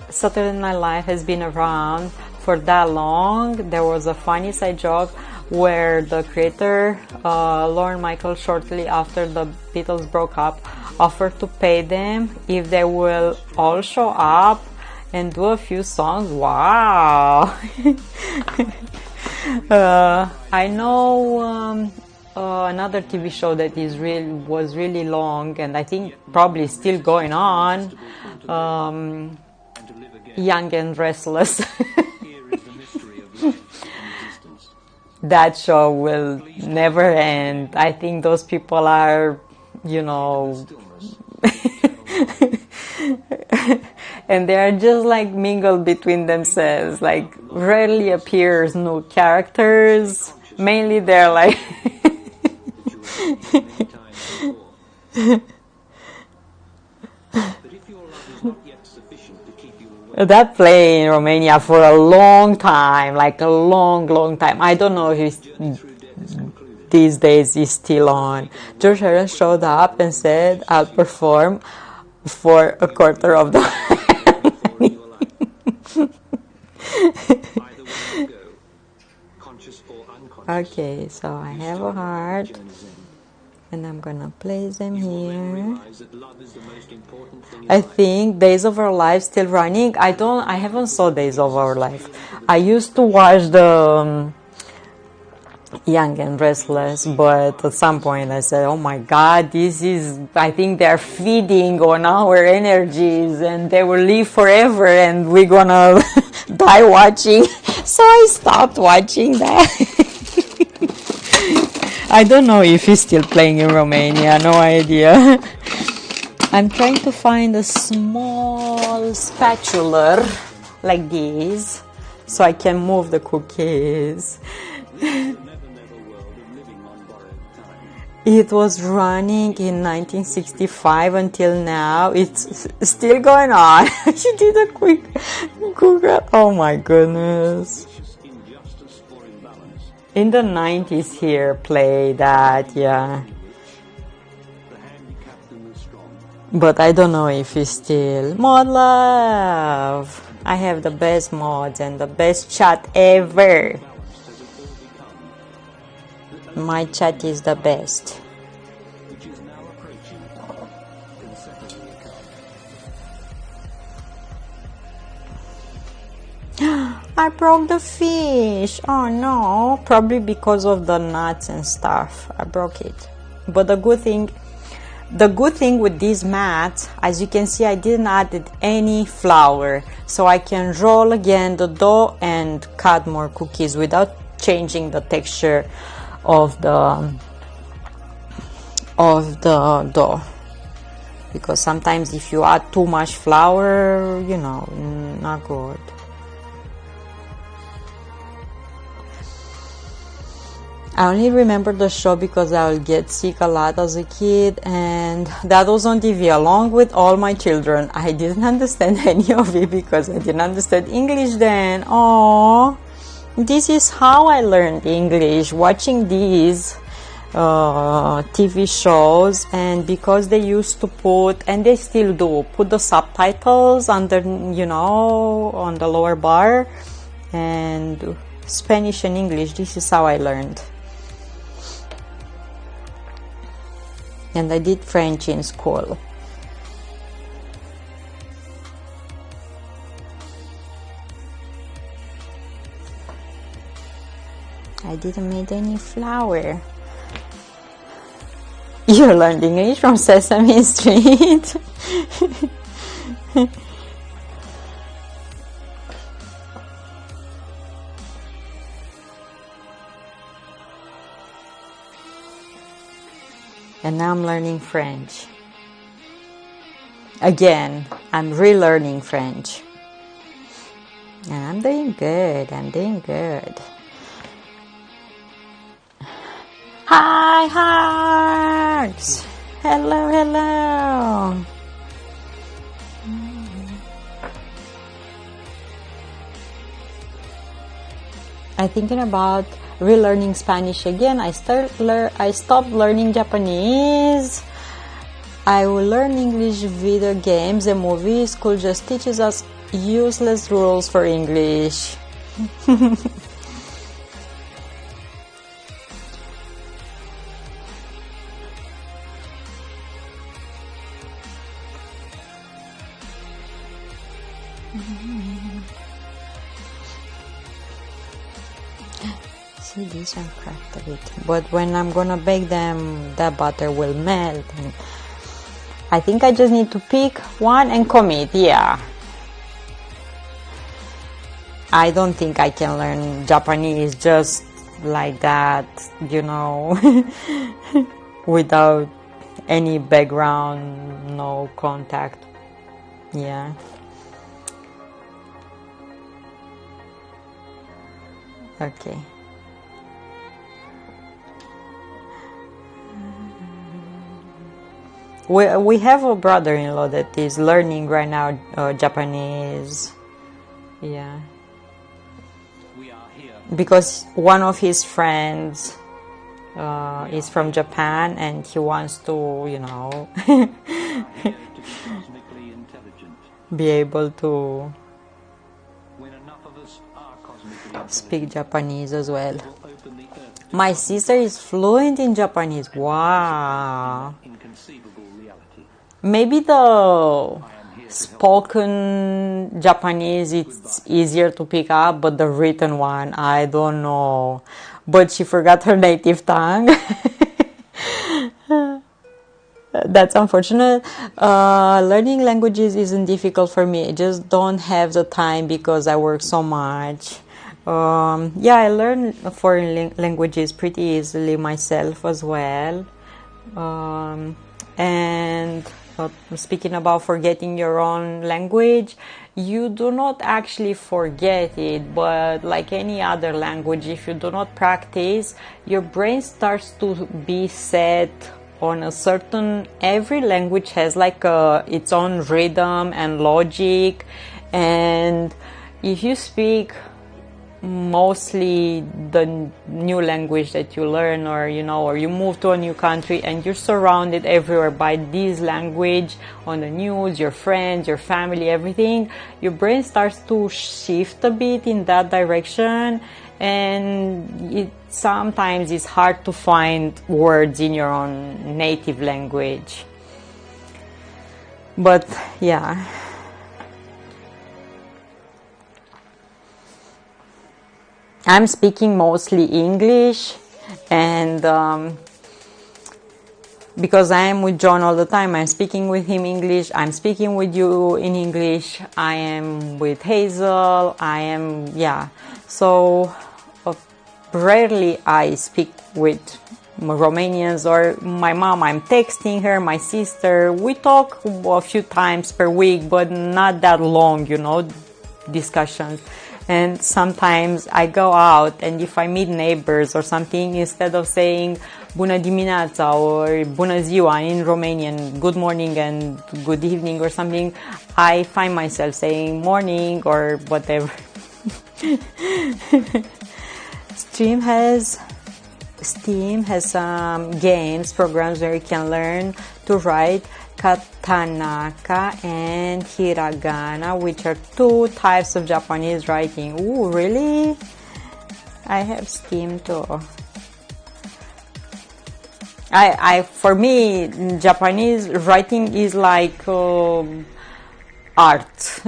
Saturday Night Live has been around for that long. There was a funny side joke where the creator, Lorne Michaels, shortly after the Beatles broke up, offered to pay them if they will all show up and do a few songs. Wow! I know another TV show that was really long, and I think probably still going on. Young and Restless. That show will never end. I think those people are, and they are just like mingled between themselves. Like rarely appears new characters. Mainly they're like that play in Romania for a long time, like a long time. I don't know if these days he's still on. George Harris showed up and said, "I'll perform for a quarter of the money." Okay, so I have a heart. And I'm gonna place them here. I think Days of Our Life still running. I haven't saw Days of Our Life. I used to watch the Young and Restless, but at some point I said, oh my God, I think they're feeding on our energies and they will live forever and we're gonna die watching. So I stopped watching that. I don't know if he's still playing in Romania, no idea. I'm trying to find a small spatula like this so I can move the cookies. It was running in 1965 until now. It's still going on. She did a quick Google. Oh my goodness. In the 90s here, play that, yeah. But I don't know if it's still. Mod Love! I have the best mods and the best chat ever. My chat is the best. I broke the fish. Oh no, probably because of the nuts and stuff. I broke it. But the good thing, The good thing with these mats, as you can see, I didn't add any flour, so I can roll again the dough and cut more cookies without changing the texture of the dough. Because sometimes if you add too much flour, you know, not good. I only remember the show because I would get sick a lot as a kid, and that was on TV along with all my children. I didn't understand any of it because I didn't understand English then. Oh, this is how I learned English, watching these TV shows, and because they used to put, and they still do, put the subtitles under, you know, on the lower bar, and Spanish and English, this is how I learned. And I did French in school. I didn't make any flour. You learned English from Sesame Street. And now I'm learning French. Again, I'm relearning French. And I'm doing good, I'm doing good. Hi, hearts! Hello, hello! I'm thinking about relearning Spanish again. I stopped learning Japanese. I will learn English. Video games and movies. School just teaches us useless rules for English. See, these are cracked a bit, but when I'm gonna bake them, the butter will melt. And I think I just need to pick one and commit. Yeah, I don't think I can learn Japanese just like that, you know, without any background, no contact. Yeah. Okay. We have a brother-in-law that is learning right now Japanese. Yeah. We are here. Because one of his friends is from Japan, and he wants to, you know, be able to speak Japanese as well. My sister is fluent in Japanese. Wow. Maybe the spoken Japanese it's easier to pick up, but the written one, I don't know. But she forgot her native tongue. That's unfortunate. Learning languages isn't difficult for me. I just don't have the time because I work so much. Yeah, I learn foreign languages pretty easily myself as well. And speaking about forgetting your own language, you do not actually forget it, but like any other language, if you do not practice, your brain starts to be set on a certain, every language has like its own rhythm and logic, and if you speak mostly the new language that you learn, or you know, or you move to a new country and you're surrounded everywhere by this language on the news, your friends, your family, everything, your brain starts to shift a bit in that direction, and it sometimes it's hard to find words in your own native language. But yeah, I'm speaking mostly English, and because I am with John all the time. I'm speaking with him English. I'm speaking with you in English. I am with Hazel. So rarely I speak with Romanians or my mom. I'm texting her, my sister. We talk a few times per week, but not that long, discussions. And sometimes I go out, and if I meet neighbors or something, instead of saying bună dimineața or bună ziua in Romanian, good morning and good evening or something, I find myself saying morning or whatever. Steam has some games, programs where you can learn to write katanaka and hiragana, which are two types of Japanese writing. Ooh, really? I have Steam too. For me, Japanese writing is like art.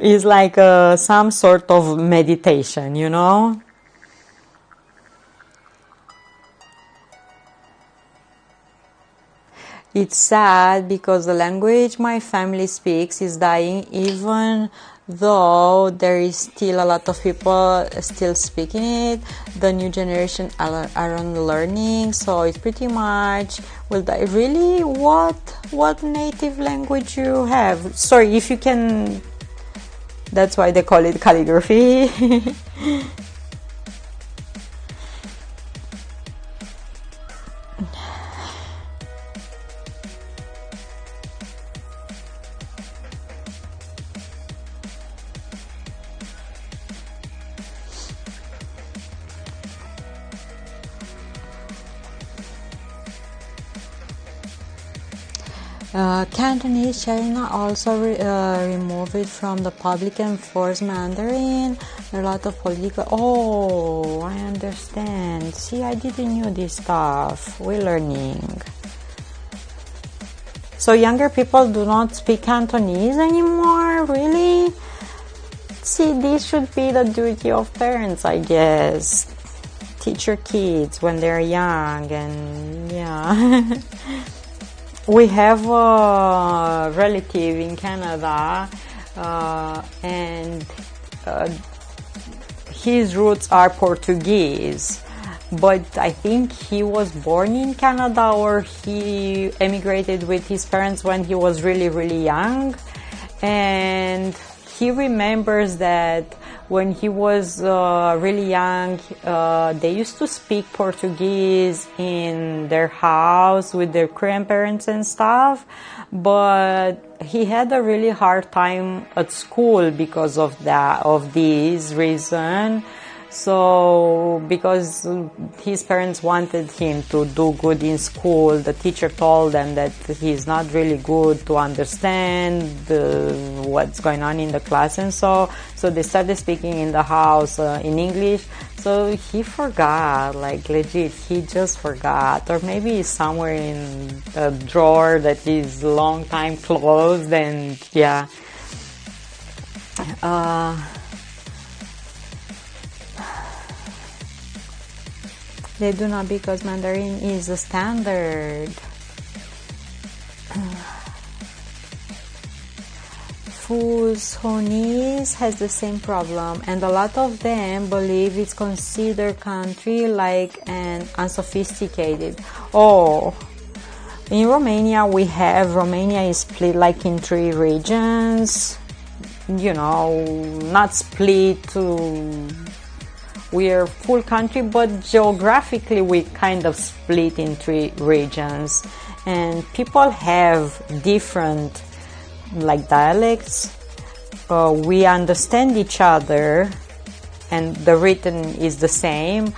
It's like some sort of meditation, It's sad because the language my family speaks is dying, even though there is still a lot of people still speaking it. The new generation aren't learning, so it pretty much will die. Really? What native language you have? Sorry, if you can... That's why they call it calligraphy. Cantonese, China also removed it from the public and forced Mandarin. A lot of political... Oh, I understand. See, I didn't know this stuff. We're learning. So younger people do not speak Cantonese anymore? Really? See, this should be the duty of parents, I guess. Teach your kids when they're young, and yeah. We have a relative in Canada, and his roots are Portuguese, but I think he was born in Canada or he emigrated with his parents when he was really, really young, and he remembers that when he was really young, they used to speak Portuguese in their house with their grandparents and stuff, but he had a really hard time at school because of this reason. So because his parents wanted him to do good in school, the teacher told them that he's not really good to understand what's going on in the class, and so they started speaking in the house in English. So he forgot, like legit, he just forgot, or maybe it's somewhere in a drawer that is long time closed, and yeah. They do not, because Mandarin is a standard. Fusionese has the same problem, and a lot of them believe it's considered country like and unsophisticated. Oh, in Romania Romania is split like in 3 regions. Not split to... We're full country, but geographically we kind of split in 3 regions, and people have different dialects. We understand each other, and the written is the same,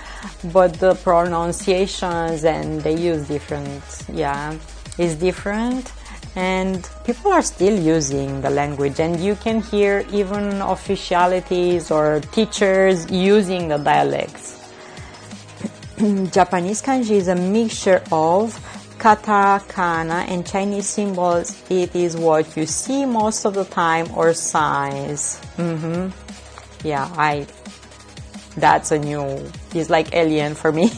but the pronunciations and they use different. Yeah, is different. And people are still using the language, and you can hear even officialities or teachers using the dialects. Japanese kanji is a mixture of katakana and Chinese symbols. It is what you see most of the time, or signs. Yeah, That's is like alien for me.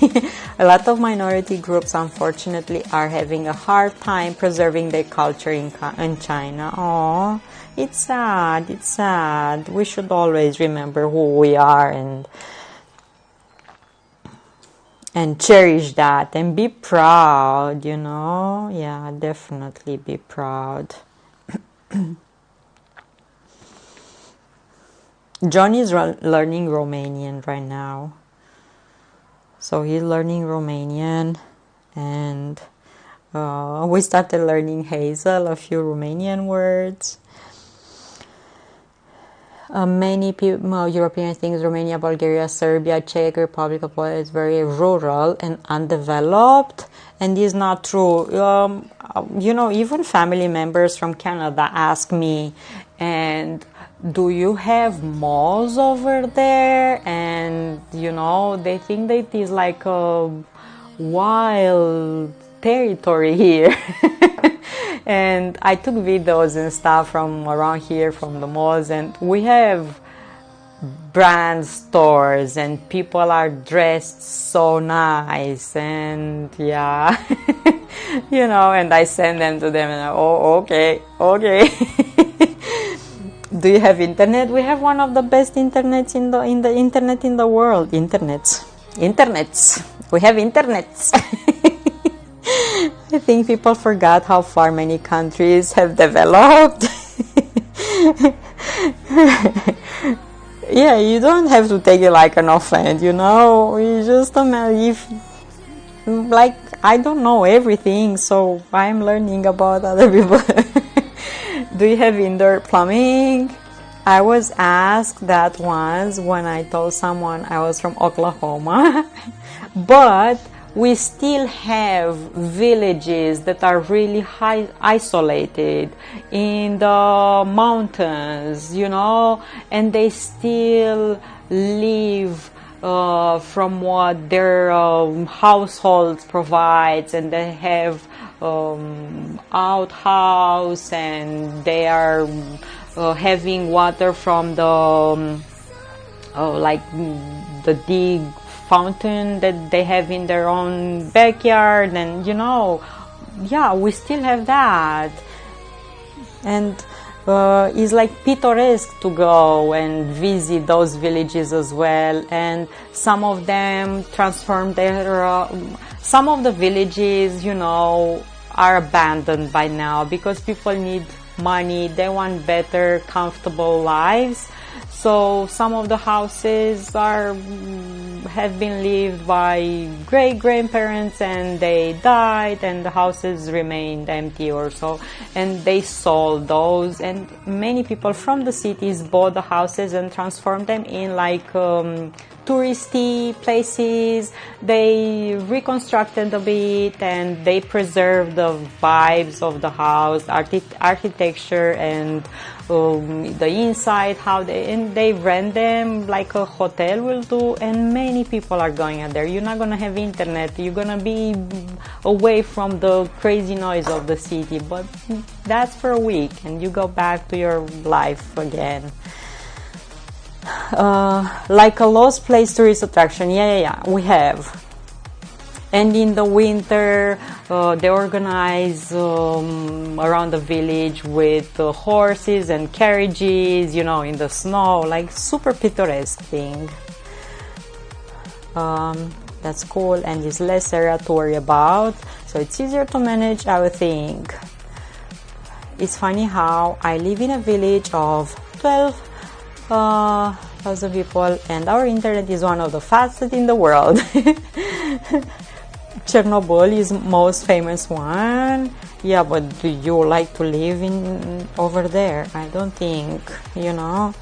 A lot of minority groups, unfortunately, are having a hard time preserving their culture in China. Oh, it's sad. It's sad. We should always remember who we are and cherish that and be proud, you know? Yeah, definitely be proud. John is learning Romanian right now. So he's learning Romanian, and we started learning Hazel, a few Romanian words. Many people, Europeans think Romania, Bulgaria, Serbia, Czech Republic of Poland is very rural and undeveloped, and this is not true. You know, even family members from Canada ask me, and do you have malls over there? And you know, they think that it is like a wild territory here. And I took videos and stuff from around here, from the malls, and we have brand stores and people are dressed so nice, and yeah. You know, and I send them to them, and okay. Do you have internet? We have one of the best internets in the internet in the world. Internets. We have internets. I think people forgot how far many countries have developed. Yeah, you don't have to take it like an offense, you know. You just if like I don't know everything, so I'm learning about other people. Do you have indoor plumbing? I was asked that once when I told someone I was from Oklahoma, but we still have villages that are really isolated in the mountains, you know, and they still live from what their household provides, and they have outhouse, and they are having water from the like the dig fountain that they have in their own backyard, and you know, yeah, we still have that, and it's like picturesque to go and visit those villages as well. And some of them transform their some of the villages, you know, are abandoned by now because people need money, they want better, comfortable lives. So some of the houses have been lived by great-grandparents, and they died, and the houses remained empty or so, and they sold those, and many people from the cities bought the houses and transformed them in like touristy places. They reconstructed a bit, and they preserved the vibes of the house, architecture, and the inside, and they rent them like a hotel will do, and many people are going out there. You're not gonna have internet, you're gonna be away from the crazy noise of the city, but that's for a week, and you go back to your life again. Like a lost place tourist attraction, yeah, we have. And in the winter, they organize around the village with horses and carriages, you know, in the snow, like super picturesque thing. That's cool, and it's less area to worry about, so it's easier to manage, I would think. It's funny how I live in a village of 12,000 people, and our internet is one of the fastest in the world. Chernobyl is most famous one. Yeah, but do you like to live over there? I don't think, you know.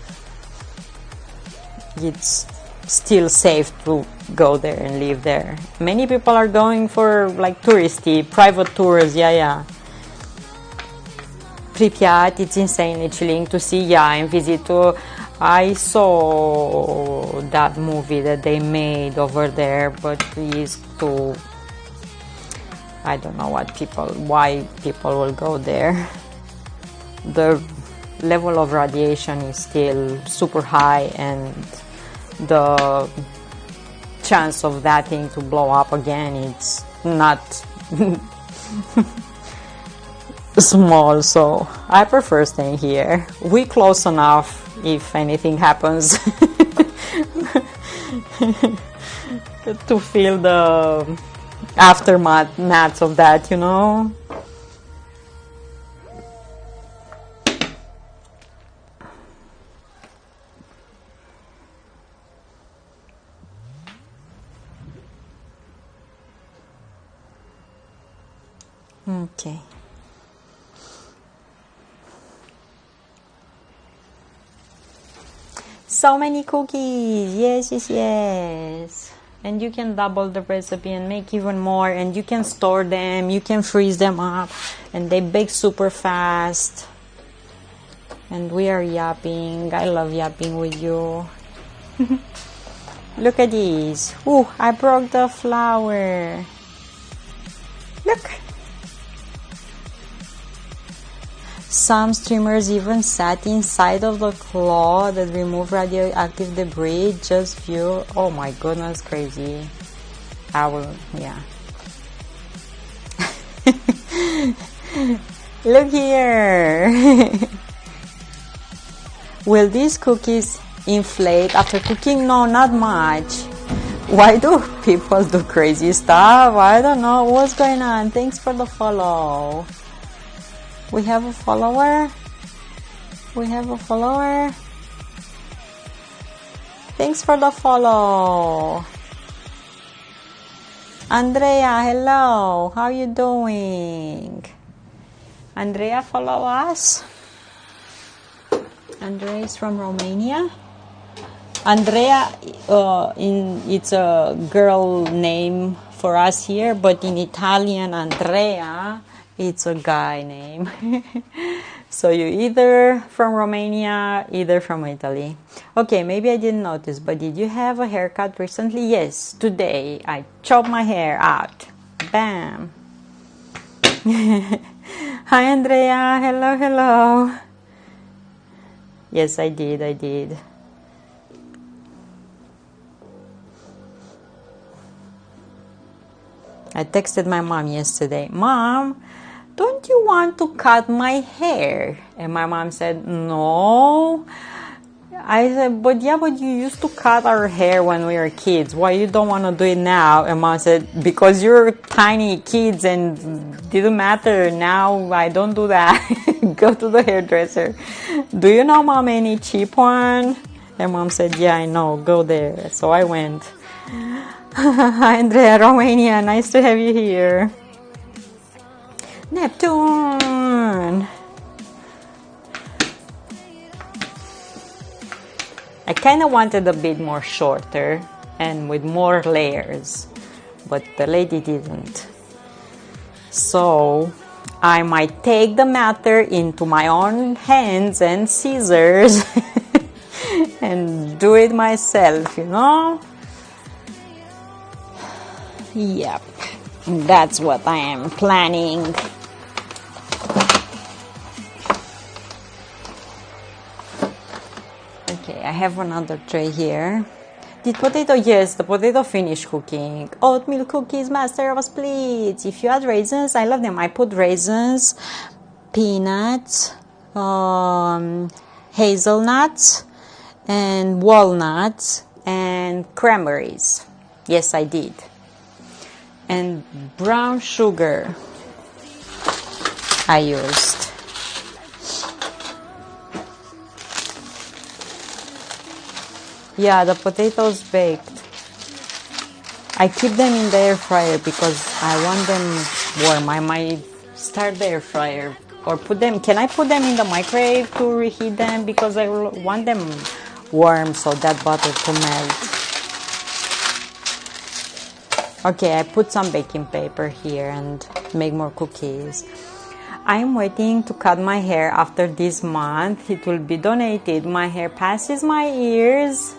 It's still safe to go there and live there. Many people are going for like touristy, private tours, yeah. Pripyat, it's insanely chilling to see, and visit to. I saw that movie that they made over there, but it's too, I don't know why people will go there. The level of radiation is still super high, and the chance of that thing to blow up again, it's not small, so I prefer staying here. We close enough if anything happens to feel the aftermath of that, you know. Okay. So many cookies. Yes, yes, yes. And you can double the recipe and make even more, and you can store them, you can freeze them up, and they bake super fast. And we are yapping. I love yapping with you. Look at these. Ooh, I broke the flower. Look. Some streamers even sat inside of the claw that removed radioactive debris. Just view. Oh my goodness, crazy. I will, yeah. Look here. Will these cookies inflate after cooking? No, not much. Why do people do crazy stuff? I don't know. What's going on? Thanks for the follow. We have a follower. We have a follower. Thanks for the follow. Andrea, hello. How you doing? Andrea, follow us. Andrea is from Romania. Andrea, it's a girl name for us here, but in Italian, Andrea, it's a guy name. So you're either from Romania, either from Italy. Okay, maybe I didn't notice, but did you have a haircut recently? Yes, today I chopped my hair out. Bam. Hi, Andrea. Hello, hello. Yes, I did. I texted my mom yesterday. Mom, don't you want to cut my hair? And my mom said, no. I said, but you used to cut our hair when we were kids. Why you don't want to do it now? And mom said, because you're tiny kids and didn't matter. Now I don't do that. Go to the hairdresser. Do you know, mom, any cheap one? And mom said, yeah, I know. Go there. So I went. Hi, Andrea, Romania. Nice to have you here. Neptune. I kind of wanted a bit more shorter and with more layers, but the lady didn't. So I might take the matter into my own hands and scissors and do it myself, you know? Yep, that's what I am planning. Okay, I have another tray here. Did potato? Yes, the potato finished cooking. Oatmeal cookies, master of splits. If you add raisins, I love them. I put raisins, peanuts, hazelnuts, and walnuts, and cranberries. Yes, I did. And brown sugar I used. Yeah, the potatoes baked. I keep them in the air fryer because I want them warm. I might start the air fryer or put them. Can I put them in the microwave to reheat them? Because I want them warm so that butter to melt. Okay, I put some baking paper here and make more cookies. I'm waiting to cut my hair after this month. It will be donated. My hair passes my ears,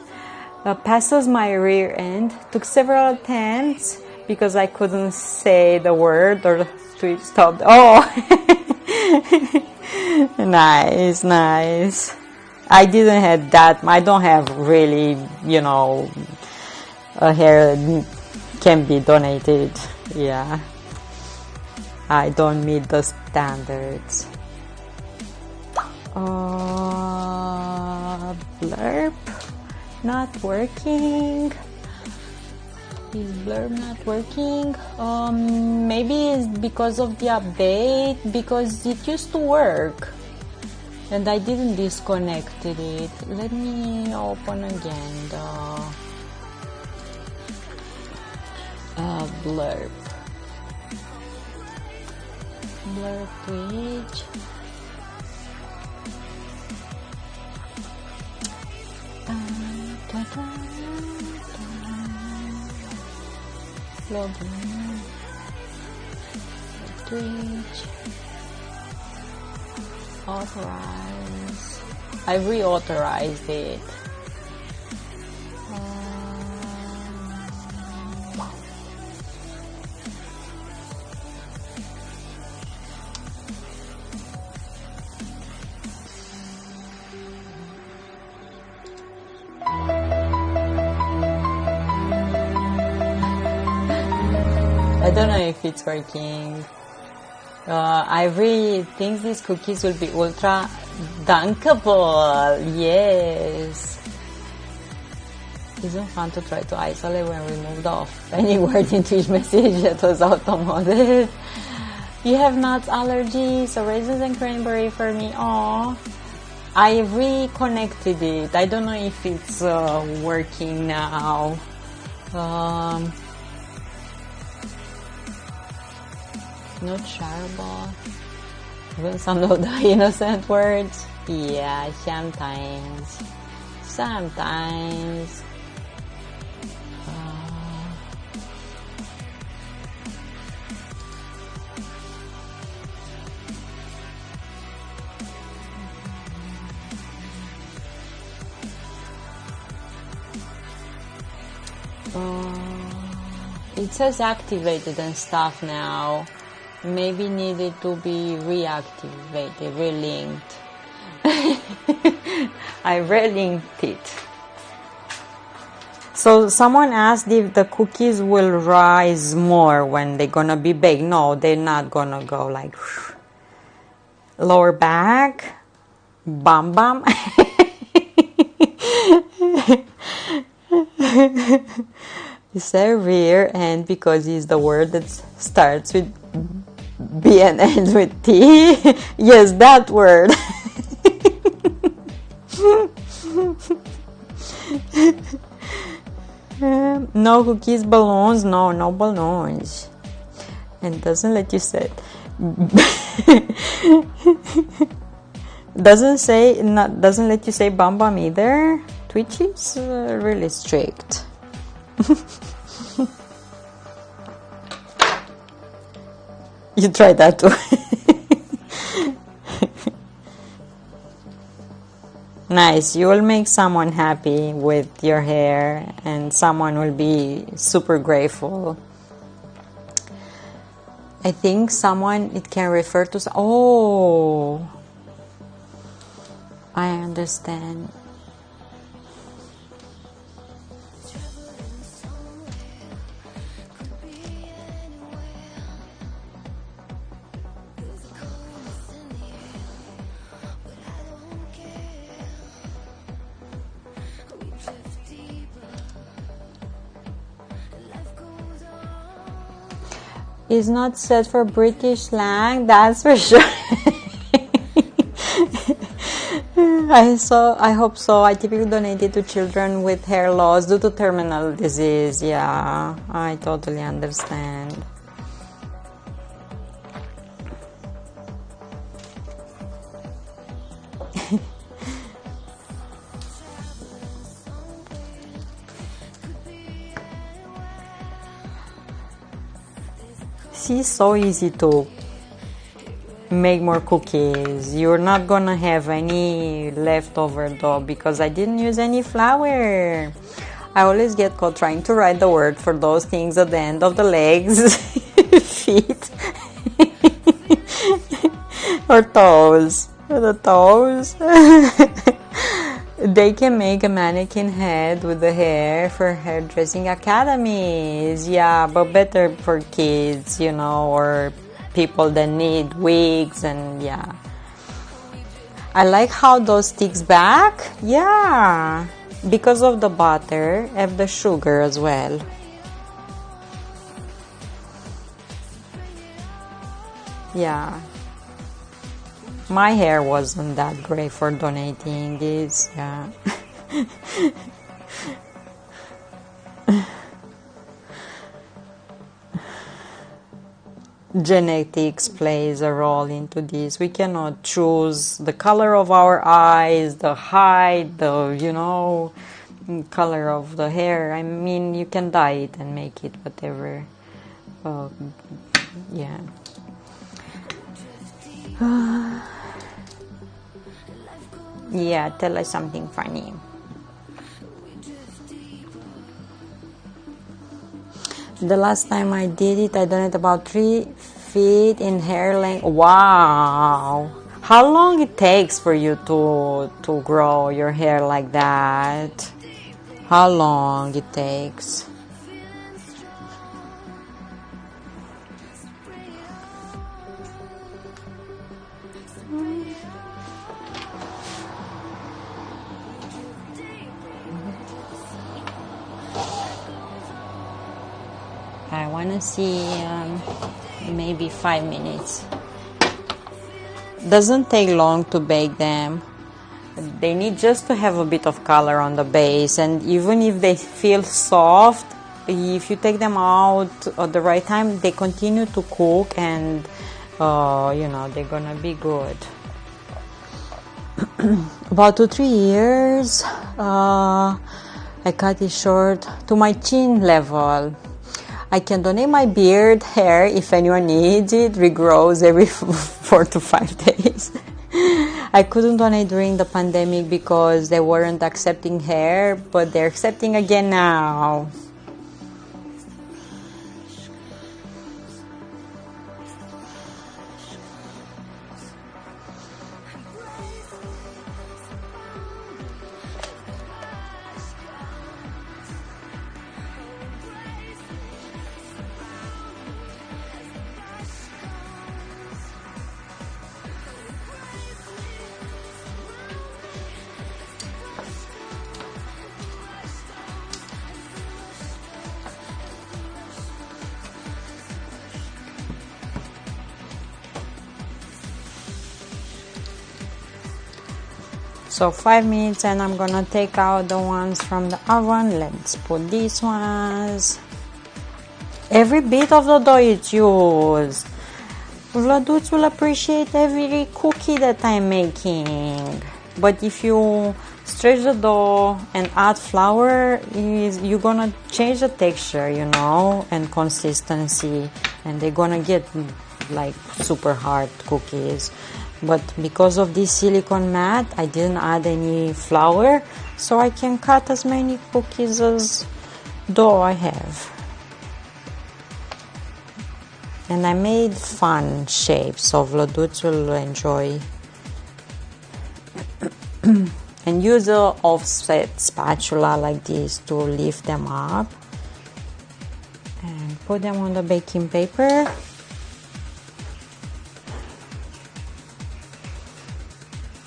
passes my rear end. Took several attempts because I couldn't say the word or to stop. Oh, nice, nice. I didn't have that. I don't have really, a hair can be donated. Yeah. I don't meet the standards. Blurb not working. Is blurb not working? Maybe it's because of the update, because it used to work and I didn't disconnect it. Let me open again the blurb page. Login. Twitch. Authorize. I reauthorized it. I don't know if it's working. I really think these cookies will be ultra dunkable. Yes. Isn't fun to try to isolate when removed off any word in Twitch message that was automated. You have nuts allergies, so raisins and cranberry for me. Oh, I reconnected it. I don't know if it's working now. Not shareable. Even some of the innocent words. Yeah, sometimes. It says activated and stuff now. Maybe needed to be reactivated, relinked. I relinked it. So someone asked if the cookies will rise more when they're gonna be baked. No, they're not gonna go like lower back, bum bum. You say rear end because it's the word that starts with B and ends with T. Yes, that word. No cookies, balloons. No balloons. And doesn't let you say. Doesn't let you say bum bum either. Twitch is really strict. You try that too. Nice. You will make someone happy with your hair and someone will be super grateful. I think it can refer to... Oh, I understand. Is not set for British slang, that's for sure. I hope so. I typically donate it to children with hair loss due to terminal disease. Yeah, I totally understand. It's so easy to make more cookies. You're not gonna have any leftover dough because I didn't use any flour. I always get caught trying to write the word for those things at the end of the legs, feet, or toes. The toes. They can make a mannequin head with the hair for hairdressing academies. Yeah, but better for kids, you know, or people that need wigs and yeah. I like how those sticks back. Yeah, because of the butter and the sugar as well. Yeah. My hair wasn't that great for donating this. Yeah. Genetics plays a role into this. We cannot choose the color of our eyes, the height, the color of the hair. I mean, you can dye it and make it whatever. Yeah. Yeah, tell us something funny. The last time I did it, I done it about 3 feet in hair length. Wow! How long it takes for you to grow your hair like that? How long it takes? I want to see maybe 5 minutes. Doesn't take long to bake them. They need just to have a bit of color on the base, and even if they feel soft, if you take them out at the right time, they continue to cook, and they're gonna be good. About 2-3 years, I cut it short to my chin level. I can donate my beard hair if anyone needs it. Regrows every 4 to 5 days. I couldn't donate during the pandemic because they weren't accepting hair, but they're accepting again now. So 5 minutes, and I'm gonna take out the ones from the oven. Let's put these ones. Every bit of the dough is used. Vladuț will appreciate every cookie that I'm making. But if you stretch the dough and add flour, you're gonna change the texture, and consistency, and they're gonna get like super hard cookies. But because of this silicone mat, I didn't add any flour, so I can cut as many cookies as dough I have. And I made fun shapes, so Vladuț will enjoy. And use an offset spatula like this to lift them up. And put them on the baking paper.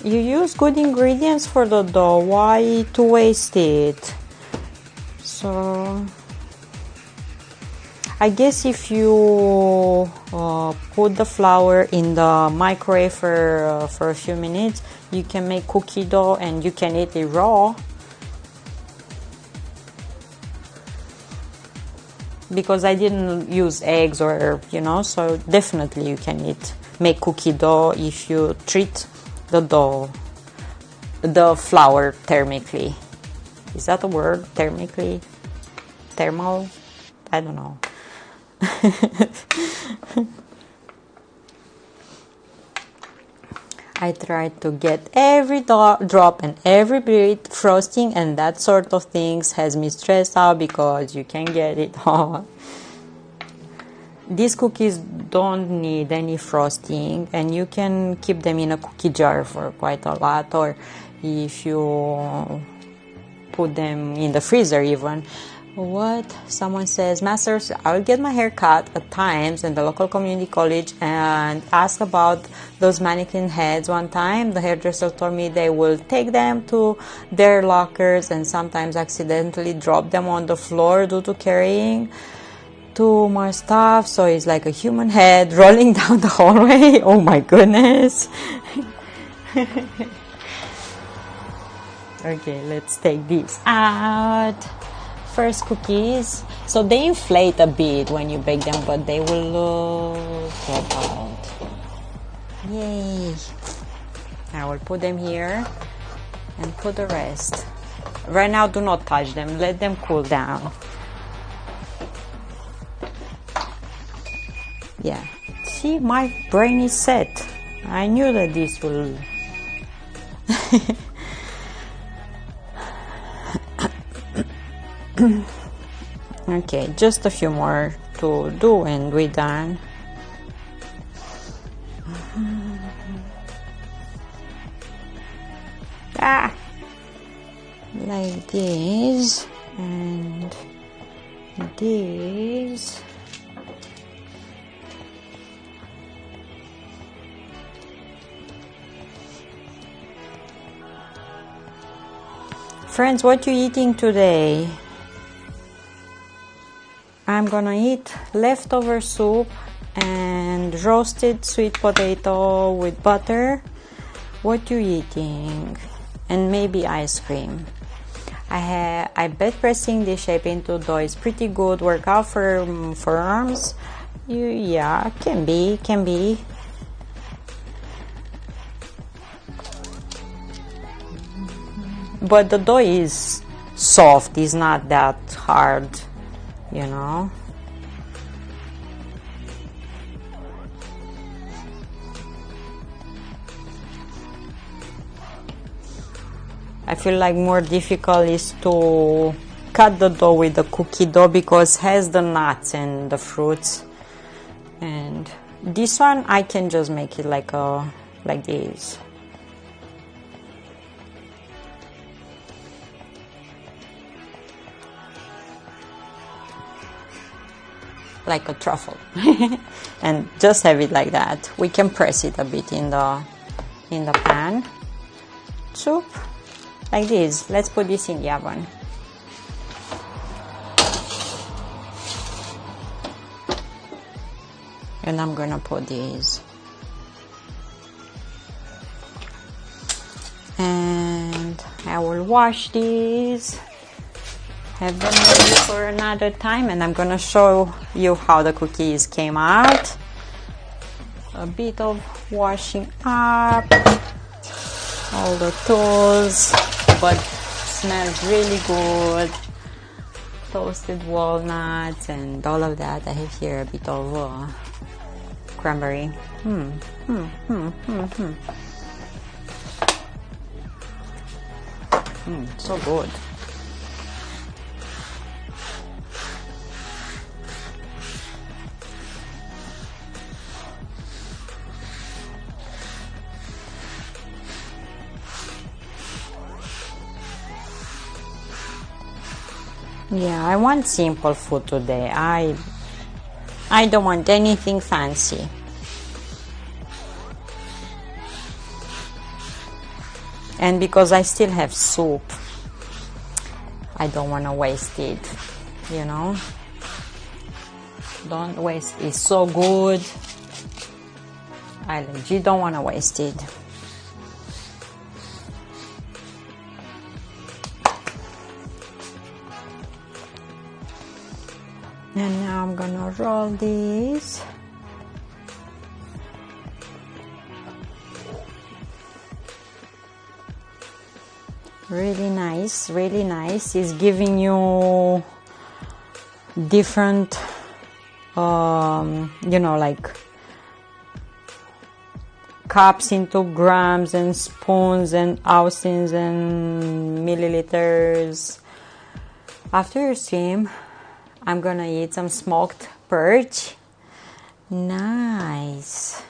You use good ingredients for the dough. Why to waste it? So I guess if you put the flour in the microwave for a few minutes, you can make cookie dough and you can eat it raw. Because I didn't use eggs or, so definitely you can make cookie dough if you treat the flour thermically. Is that a word? Thermically? Thermal? I don't know. I tried to get every drop and every bit frosting, and that sort of things has me stressed out because you can get it all. These cookies don't need any frosting, and you can keep them in a cookie jar for quite a lot, or if you put them in the freezer even. What someone says, masters, I'll get my hair cut at times in the local community college and ask about those mannequin heads. One time the hairdresser told me they will take them to their lockers and sometimes accidentally drop them on the floor due to carrying too much stuff, so it's like a human head rolling down the hallway. Oh my goodness. Okay, let's take this out. First, cookies. So they inflate a bit when you bake them, but they will pop out. Yay. I will put them here and put the rest. Right now, do not touch them. Let them cool down. Yeah. See, my brain is set. I knew that this will... Okay, just a few more to do and we're done. Like this and this. Friends, what you eating today? I'm gonna eat leftover soup and roasted sweet potato with butter. What you eating? And maybe ice cream. I bet pressing this shape into dough is pretty good workout for arms. Yeah, can be. But the dough is soft, it's not that hard, you know. I feel like more difficult is to cut the dough with the cookie dough because it has the nuts and the fruits. And this one I can just make it like this. Like a truffle. And just have it like that. We can press it a bit in the pan. Soup. Like this. Let's put this in the oven. And I'm gonna put these. And I will wash these. Have them ready for another time, and I'm gonna show you how the cookies came out. A bit of washing up, all the tools, but smells really good. Toasted walnuts and all of that. I have here a bit of cranberry. So good. Yeah, I want simple food today. I don't want anything fancy. And because I still have soup, I don't want to waste it, you know. Don't waste it. It's so good. I legit don't want to waste it. And now I'm gonna roll this. Really nice, really nice. It's giving you different, you know, like cups into grams and spoons and ounces and milliliters. After you steam, I'm gonna eat some smoked perch. Nice.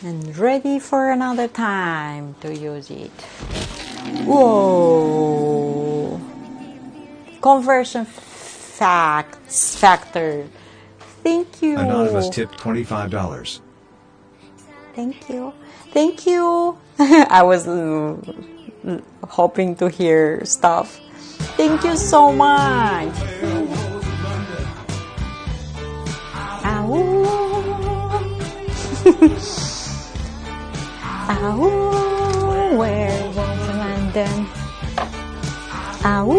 and ready for another time to use it. Whoa! Conversion factor. Thank you. Anonymous tipped $25. Thank you. Thank you. I was hoping to hear stuff. Thank you so much. Ow. Ow. Where was London? Ow.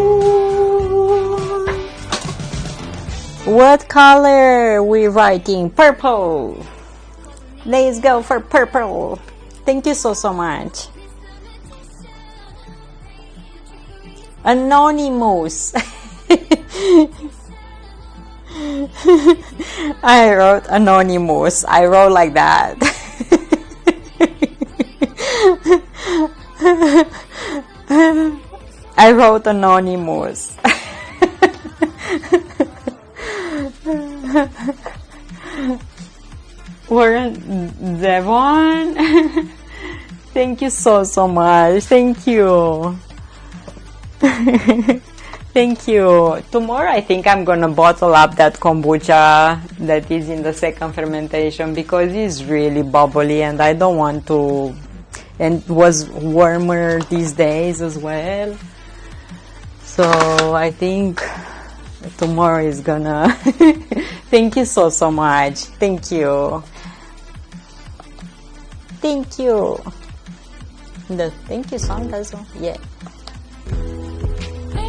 What color we writing? Purple. Let's go for purple. Thank you so much. Anonymous. I wrote anonymous. I wrote like that. I wrote anonymous. Weren't Devon? Thank you so much. Thank you. Thank you. Tomorrow I think I'm gonna bottle up that kombucha that is in the second fermentation because it's really bubbly and I don't want to, and it was warmer these days as well. So I think tomorrow is gonna thank you so much. Thank you. Thank you. The thank you song also. Yeah.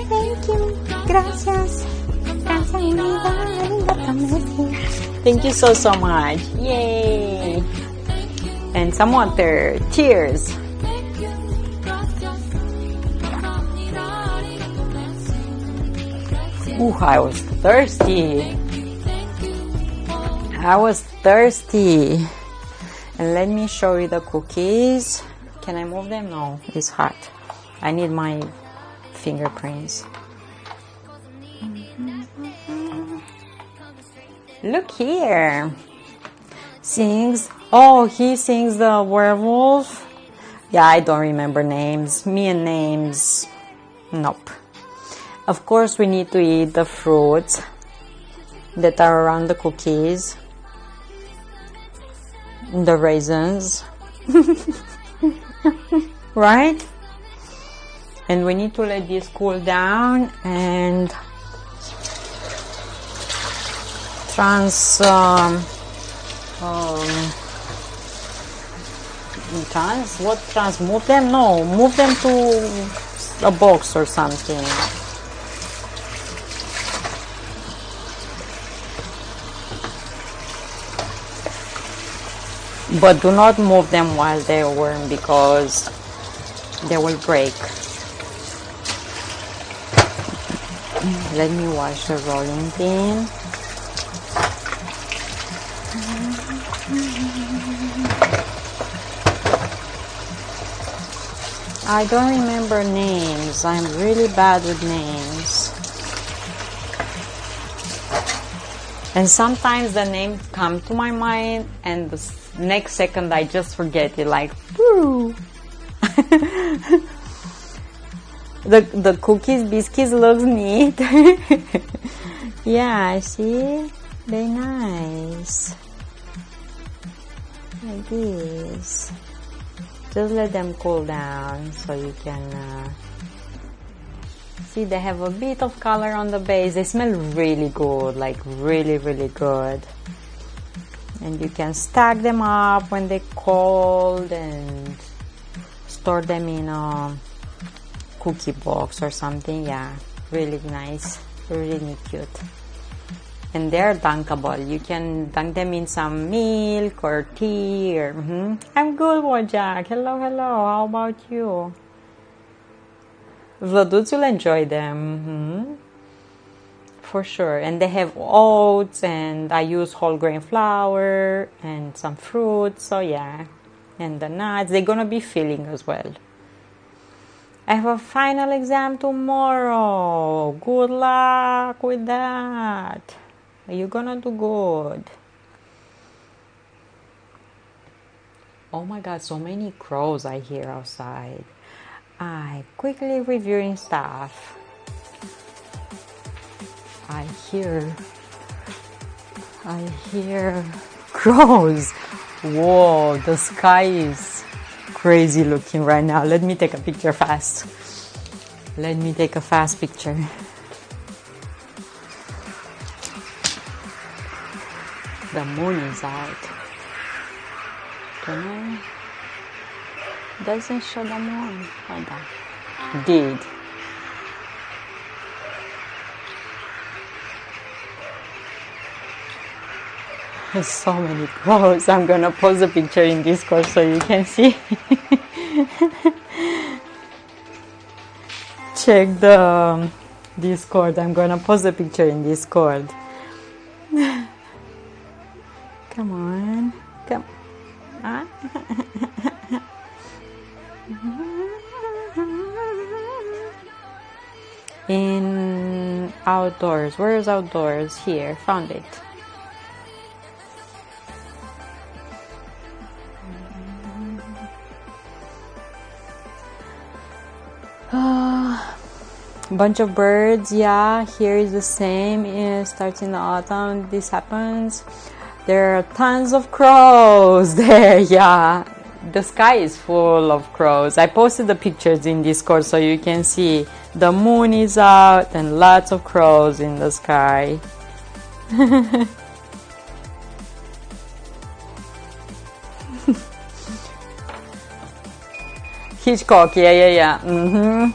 Thank you. Gracias. Thank you so much. Yay. And some water. Cheers. Ooh, I was thirsty. I was thirsty. And let me show you the cookies. Can I move them? No, it's hot. I need my fingerprints. Look here. Sings. Oh, he sings the werewolf. Yeah, I don't remember names. Me and names. Nope. Of course, we need to eat the fruits that are around the cookies. The raisins. Right? And we need to let this cool down and move them? No, move them to a box or something. But do not move them while they're warm because they will break. Let me wash the rolling pin. I don't remember names. I'm really bad with names. And sometimes the name comes to my mind and the next second I just forget it, like, woo. The cookies, biscuits looks neat. Yeah, see? They're nice. Like this. Just let them cool down so you can see they have a bit of color on the base. They smell really good, like really good. And you can stack them up when they're cold and store them in a cookie box or something. Yeah, really nice, really cute. And they're dunkable. You can dunk them in some milk or tea. Or, I'm good, Wojak. Hello. How about you? Vloduts will enjoy them. For sure. And they have oats, and I use whole grain flour and some fruit. So yeah, and the nuts. They're gonna be filling as well. I have a final exam tomorrow. Good luck with that. You're gonna do good. Oh my god, so many crows I hear outside. I quickly reviewing stuff. I hear crows. Whoa, the sky is crazy looking right now. Let me take a picture fast. Let me take a fast picture. The moon is out. Can I? Doesn't show the moon. Hold on. Did. There's so many crows. I'm gonna post a picture in Discord so you can see. Check the Discord. I'm gonna post a picture in Discord. Come on. Come on. In outdoors. Where is outdoors? Here. Found it. Bunch of birds, yeah, here is the same. It starts in the autumn, this happens. There are tons of crows there, yeah. The sky is full of crows. I posted the pictures in Discord so you can see. The moon is out and lots of crows in the sky. Hitchcock, yeah.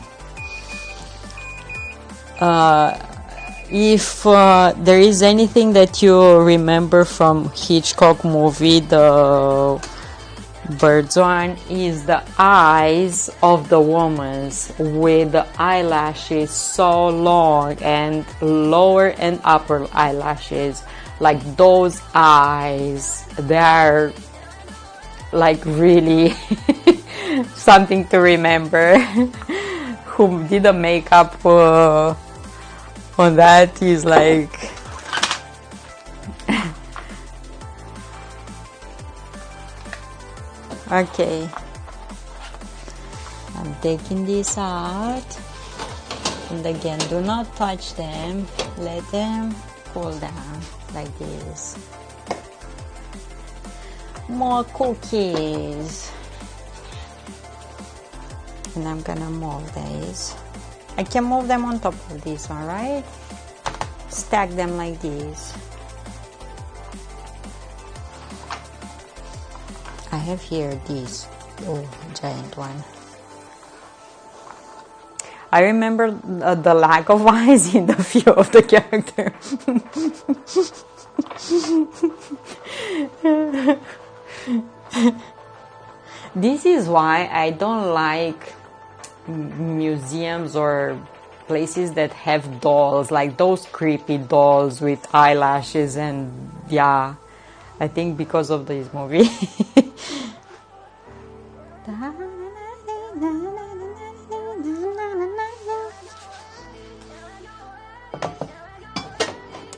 If there is anything that you remember from Hitchcock movie, the birds one, is the eyes of the woman's with the eyelashes so long and lower and upper eyelashes. Like those eyes, they are like really something to remember. Who did the makeup on that is like okay, I'm taking this out, and again, do not touch them, let them cool down like this. More cookies, and I'm gonna move these. I can move them on top of this one, right? Stack them like this. I have here this, giant one. I remember the lack of eyes in the view of the character. This is why I don't like museums or places that have dolls, like those creepy dolls with eyelashes, and yeah, I think because of this movie.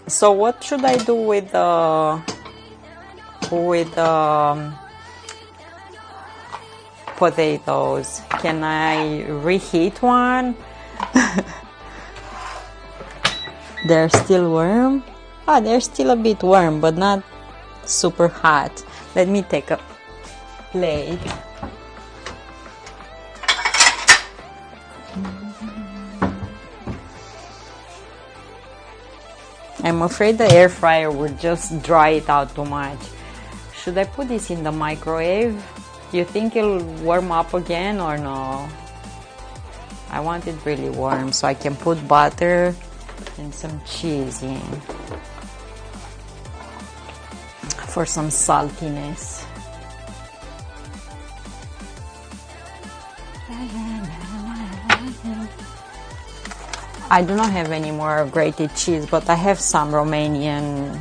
So what should I do with potatoes? Can I reheat one? They're still warm? They're still a bit warm, but not super hot. Let me take a plate. I'm afraid the air fryer would just dry it out too much. Should I put this in the microwave? Do you think it'll warm up again or no? I want it really warm so I can put butter and some cheese in for some saltiness. I do not have any more grated cheese, but I have some Romanian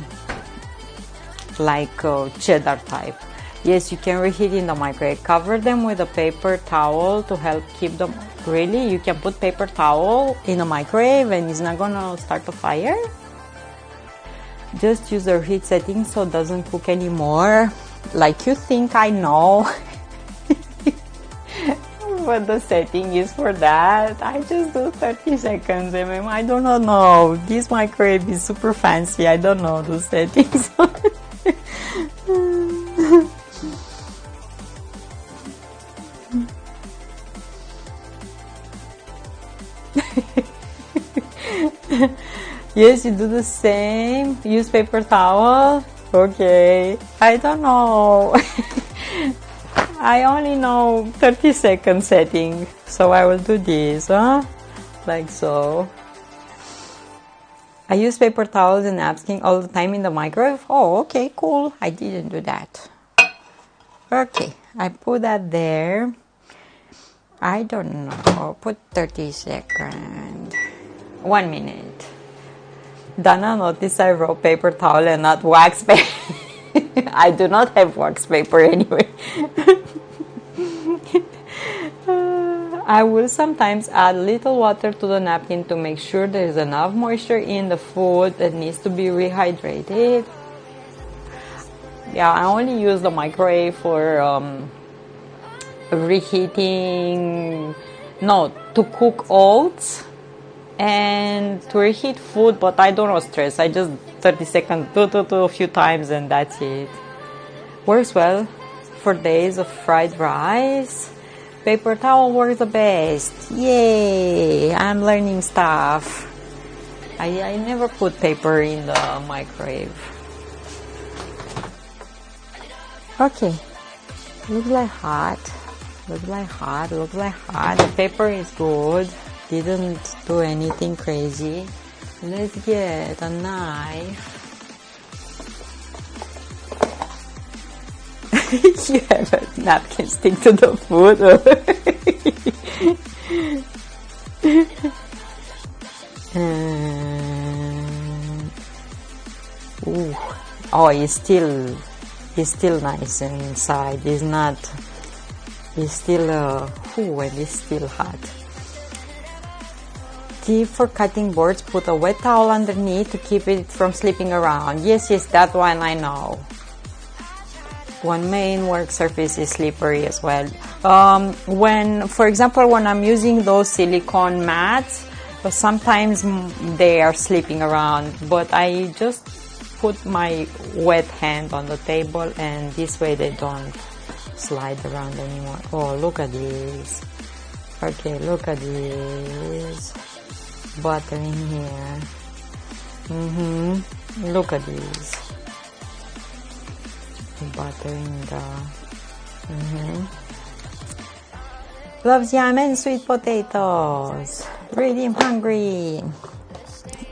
like cheddar type. Yes, you can reheat in the microwave. Cover them with a paper towel to help keep them. Really? You can put paper towel in a microwave and it's not gonna start a fire? Just use the heat setting so it doesn't cook anymore. Like you think I know. what the setting is for that. I just do 30 seconds. I do not know. This microwave is super fancy. I don't know the settings. Yes, you do the same. Use paper towel. Okay. I don't know. I only know 30-second setting, so I will do this, like so. I use paper towels and napkin all the time in the microwave. Oh, okay, cool. I didn't do that. Okay, I put that there. I don't know. Put 30 seconds. 1 minute. Dana noticed I wrote paper towel and not wax paper. I do not have wax paper anyway. I will sometimes add little water to the napkin to make sure there is enough moisture in the food that needs to be rehydrated. Yeah, I only use the microwave for reheating, no, to cook oats and to reheat food, but I don't stress. I just 30 seconds, do a few times and that's it. Works well for days of fried rice. Paper towel works the best. Yay! I'm learning stuff. I never put paper in the microwave. Okay. Looks like hot. Looks like hot. Looks like hot. The paper is good. Didn't do anything crazy. Let's get a knife. You have a napkin stick to the food. Ooh. Oh, it's still nice inside. It's not. It's still and it's still hot. Tip for cutting boards: put a wet towel underneath to keep it from slipping around. Yes, that one I know. One main work surface is slippery as well. For example, when I'm using those silicone mats, sometimes they are slipping around, but I just put my wet hand on the table and this way they don't slide around anymore. Oh, look at this. Okay, look at this. Butter in here. Look at this. Butter in the loves yam and sweet potatoes. Really hungry.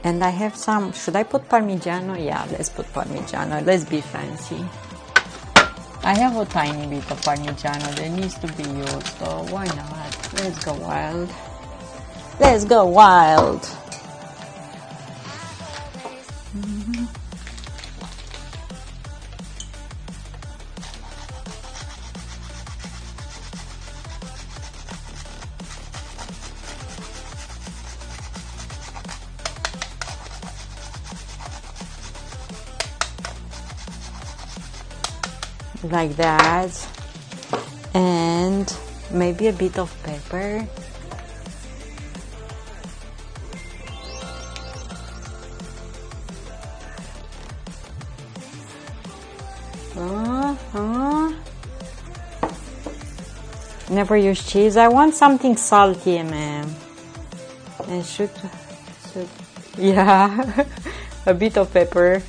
And I have some. Should I put Parmigiano? Yeah, let's put Parmigiano. Let's be fancy. I have a tiny bit of Parmigiano that needs to be used, so why not? Let's go wild. Let's go wild. Like that, and maybe a bit of pepper. Never use cheese. I want something salty, man. And should yeah. A bit of pepper,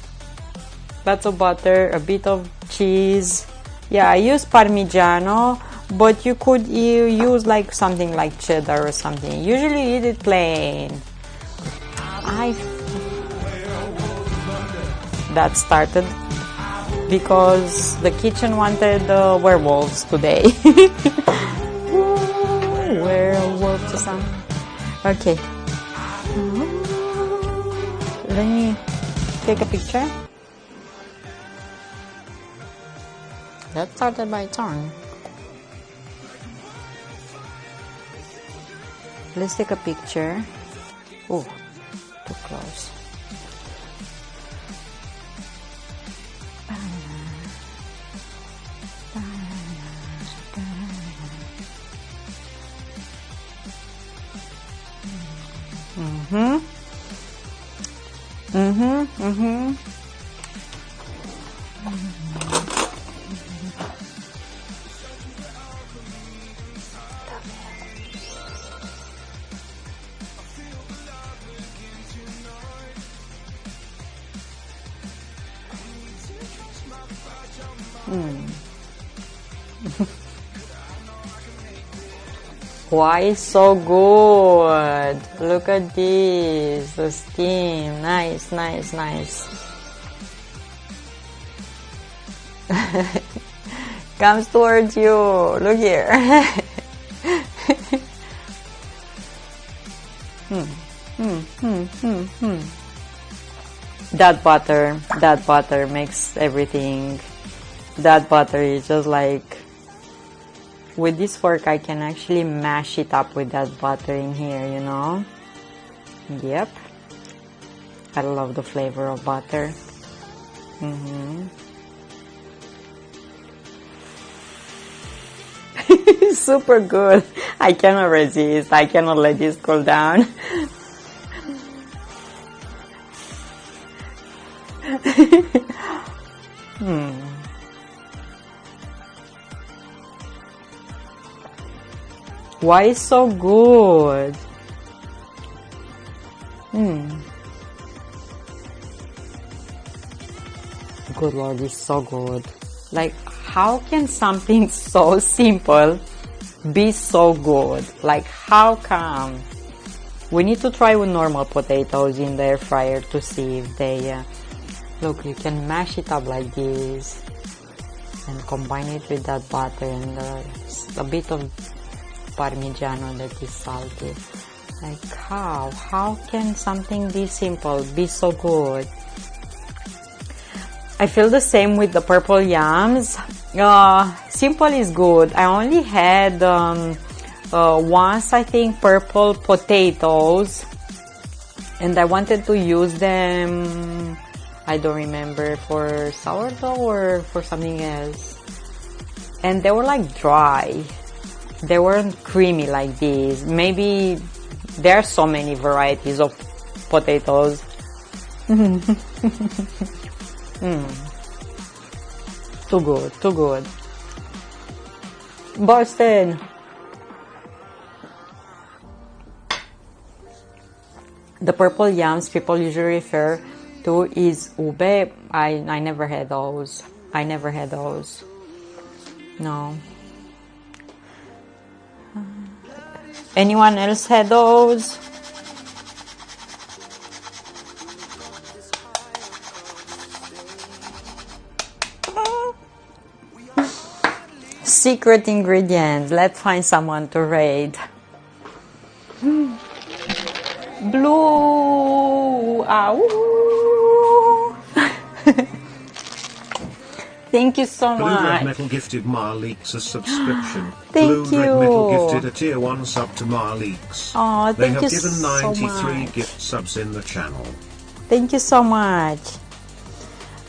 lots of butter, a bit of cheese. Yeah, I use Parmigiano, but you could use like something like cheddar or something. Usually eat it plain. That started because the kitchen wanted werewolves today. Werewolves or something. Okay. Let me take a picture. That started by tongue. Let's take a picture. Oh, too close. Why is so good? Look at this, the steam. Nice, nice, nice. Comes towards you. Look here. That butter makes everything. That butter is just like, with this fork I can actually mash it up with that butter in here, you know? Yep. I love the flavor of butter. Super good. I cannot resist. I cannot let this cool down. Why is so good? Good Lord, it's so good. Like, how can something so simple be so good? Like, how come? We need to try with normal potatoes in the air fryer to see if they look, you can mash it up like this and combine it with that butter and a bit of Parmigiano that is salty. Like, how can something this simple be so good? I feel the same with the purple yams. Simple is good. I only had once, I think, purple potatoes, and I wanted to use them, I don't remember, for sourdough or for something else, and they were like dry. They weren't creamy like this. Maybe there are so many varieties of potatoes. Too good, too good. Boston. The purple yams people usually refer to is ube. I never had those. I never had those. No. Anyone else had those? Secret ingredients. Let's find someone to raid. Blue. Ow. Thank you so Blue much. Red Metal gifted Marleeks a subscription. Thank Blue Red you. Metal gifted a tier 1 sub to Marleeks. Oh, They thank have you given so 93 much. gift subs in the channel. Thank you so much.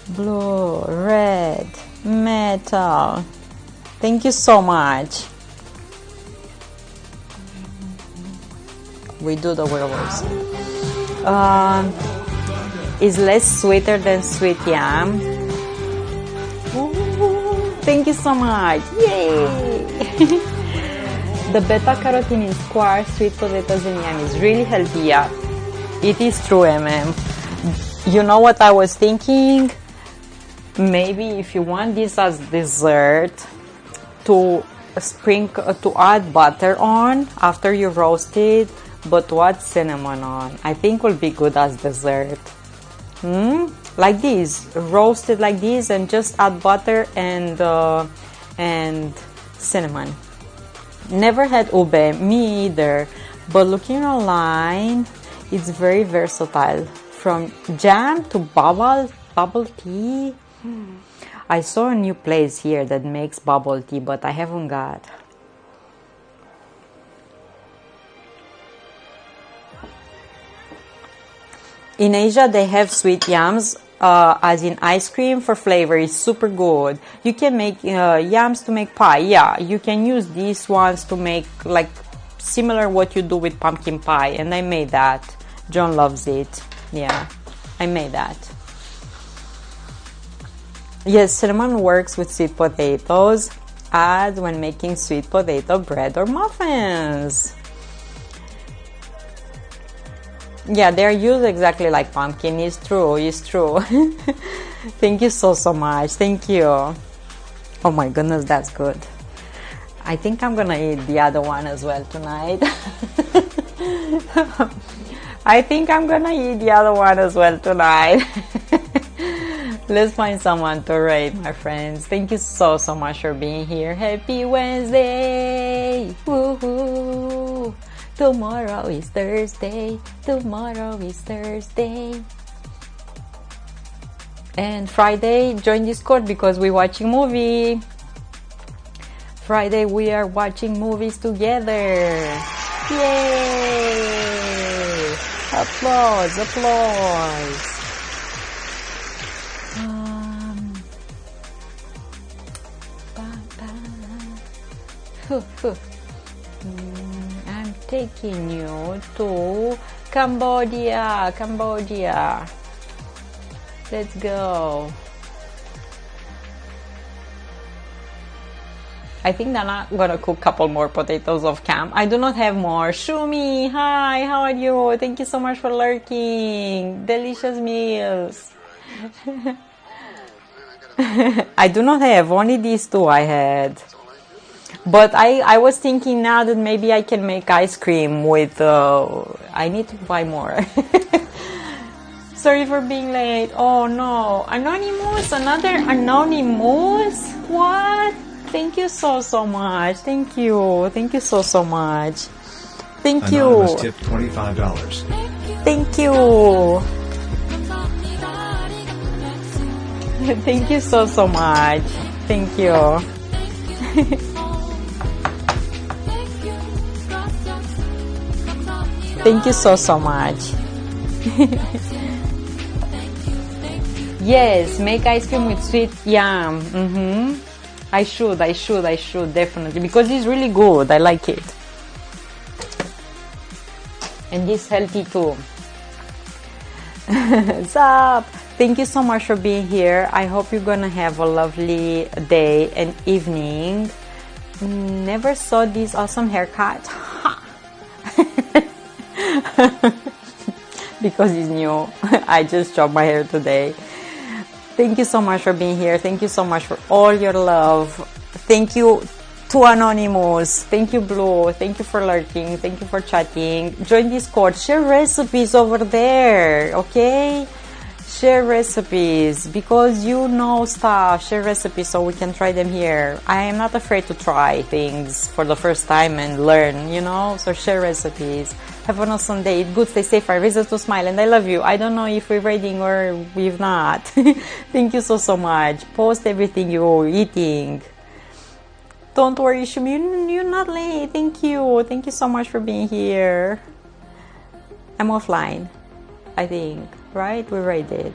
Blue, red, metal. Thank you so much. We do the werewolves. Is less sweeter than sweet yam. Ooh, thank you so much. Yay! The beta carotene in squash, sweet potatoes and yam is really healthy. Yeah, it is true, You know what I was thinking? Maybe if you want this as dessert, to add butter on after you roast it, but to add cinnamon on. I think will be good as dessert. Like this, roasted like this, and just add butter and cinnamon. Never had ube, me either, but looking online, it's very versatile. From jam to bubble tea. I saw a new place here that makes bubble tea, but I haven't got. In Asia, they have sweet yams, as in ice cream for flavor. It's super good. You can make yams to make pie. Yeah, you can use these ones to make like similar what you do with pumpkin pie. And I made that. John loves it. Yeah, I made that. Yes, cinnamon works with sweet potatoes, as when making sweet potato bread or muffins. Yeah, they're used exactly like pumpkin. It's true, it's true. Thank you so much. Thank you. Oh my goodness, that's good. I think I'm gonna eat the other one as well tonight. I think I'm gonna eat the other one as well tonight. Let's find someone to rate, my friends. Thank you so much for being here. Happy Wednesday! Woohoo! Tomorrow is Thursday. Tomorrow is Thursday. And Friday, join Discord because we're watching movie. Friday we are watching movies together. Yay! Applause, applause. I'm taking you to Cambodia. Cambodia. Let's go. I think that I'm gonna cook a couple more potatoes of cam. I do not have more. Shumi, hi, how are you? Thank you so much for lurking. Delicious meals. I do not have, only these two I had. But I was thinking now that maybe I can make ice cream with, I need to buy more. Sorry for being late. Oh no, Anonymous, another Anonymous? What? Thank you so much. Thank you. Thank you so much. Thank Anonymous you. tip $25. Thank you. Thank you so much. Thank you. Thank you so much. Yes, make ice cream with sweet yam. I should definitely, because it's really good. I like it. And it's healthy too. Sup? Thank you so much for being here. I hope you're gonna have a lovely day and evening. Never saw this awesome haircut. Because it's new. I just chopped my hair today. Thank you so much for being here. Thank you so much for all your love. Thank you to Anonymous. Thank you, Blue. Thank you for lurking. Thank you for chatting. Join Discord. Share recipes over there, okay? Share recipes because you know stuff. Share recipes so we can try them here. I am not afraid to try things for the first time and learn, you know? So share recipes. Have an awesome day. Eat good, stay safe. I reason to smile and I love you. I don't know if we're raiding or we've not. Thank you so much. Post everything you're eating. Don't worry, Shumi. You're not late. Thank you. Thank you so much for being here. I'm offline, I think. Right? We raided.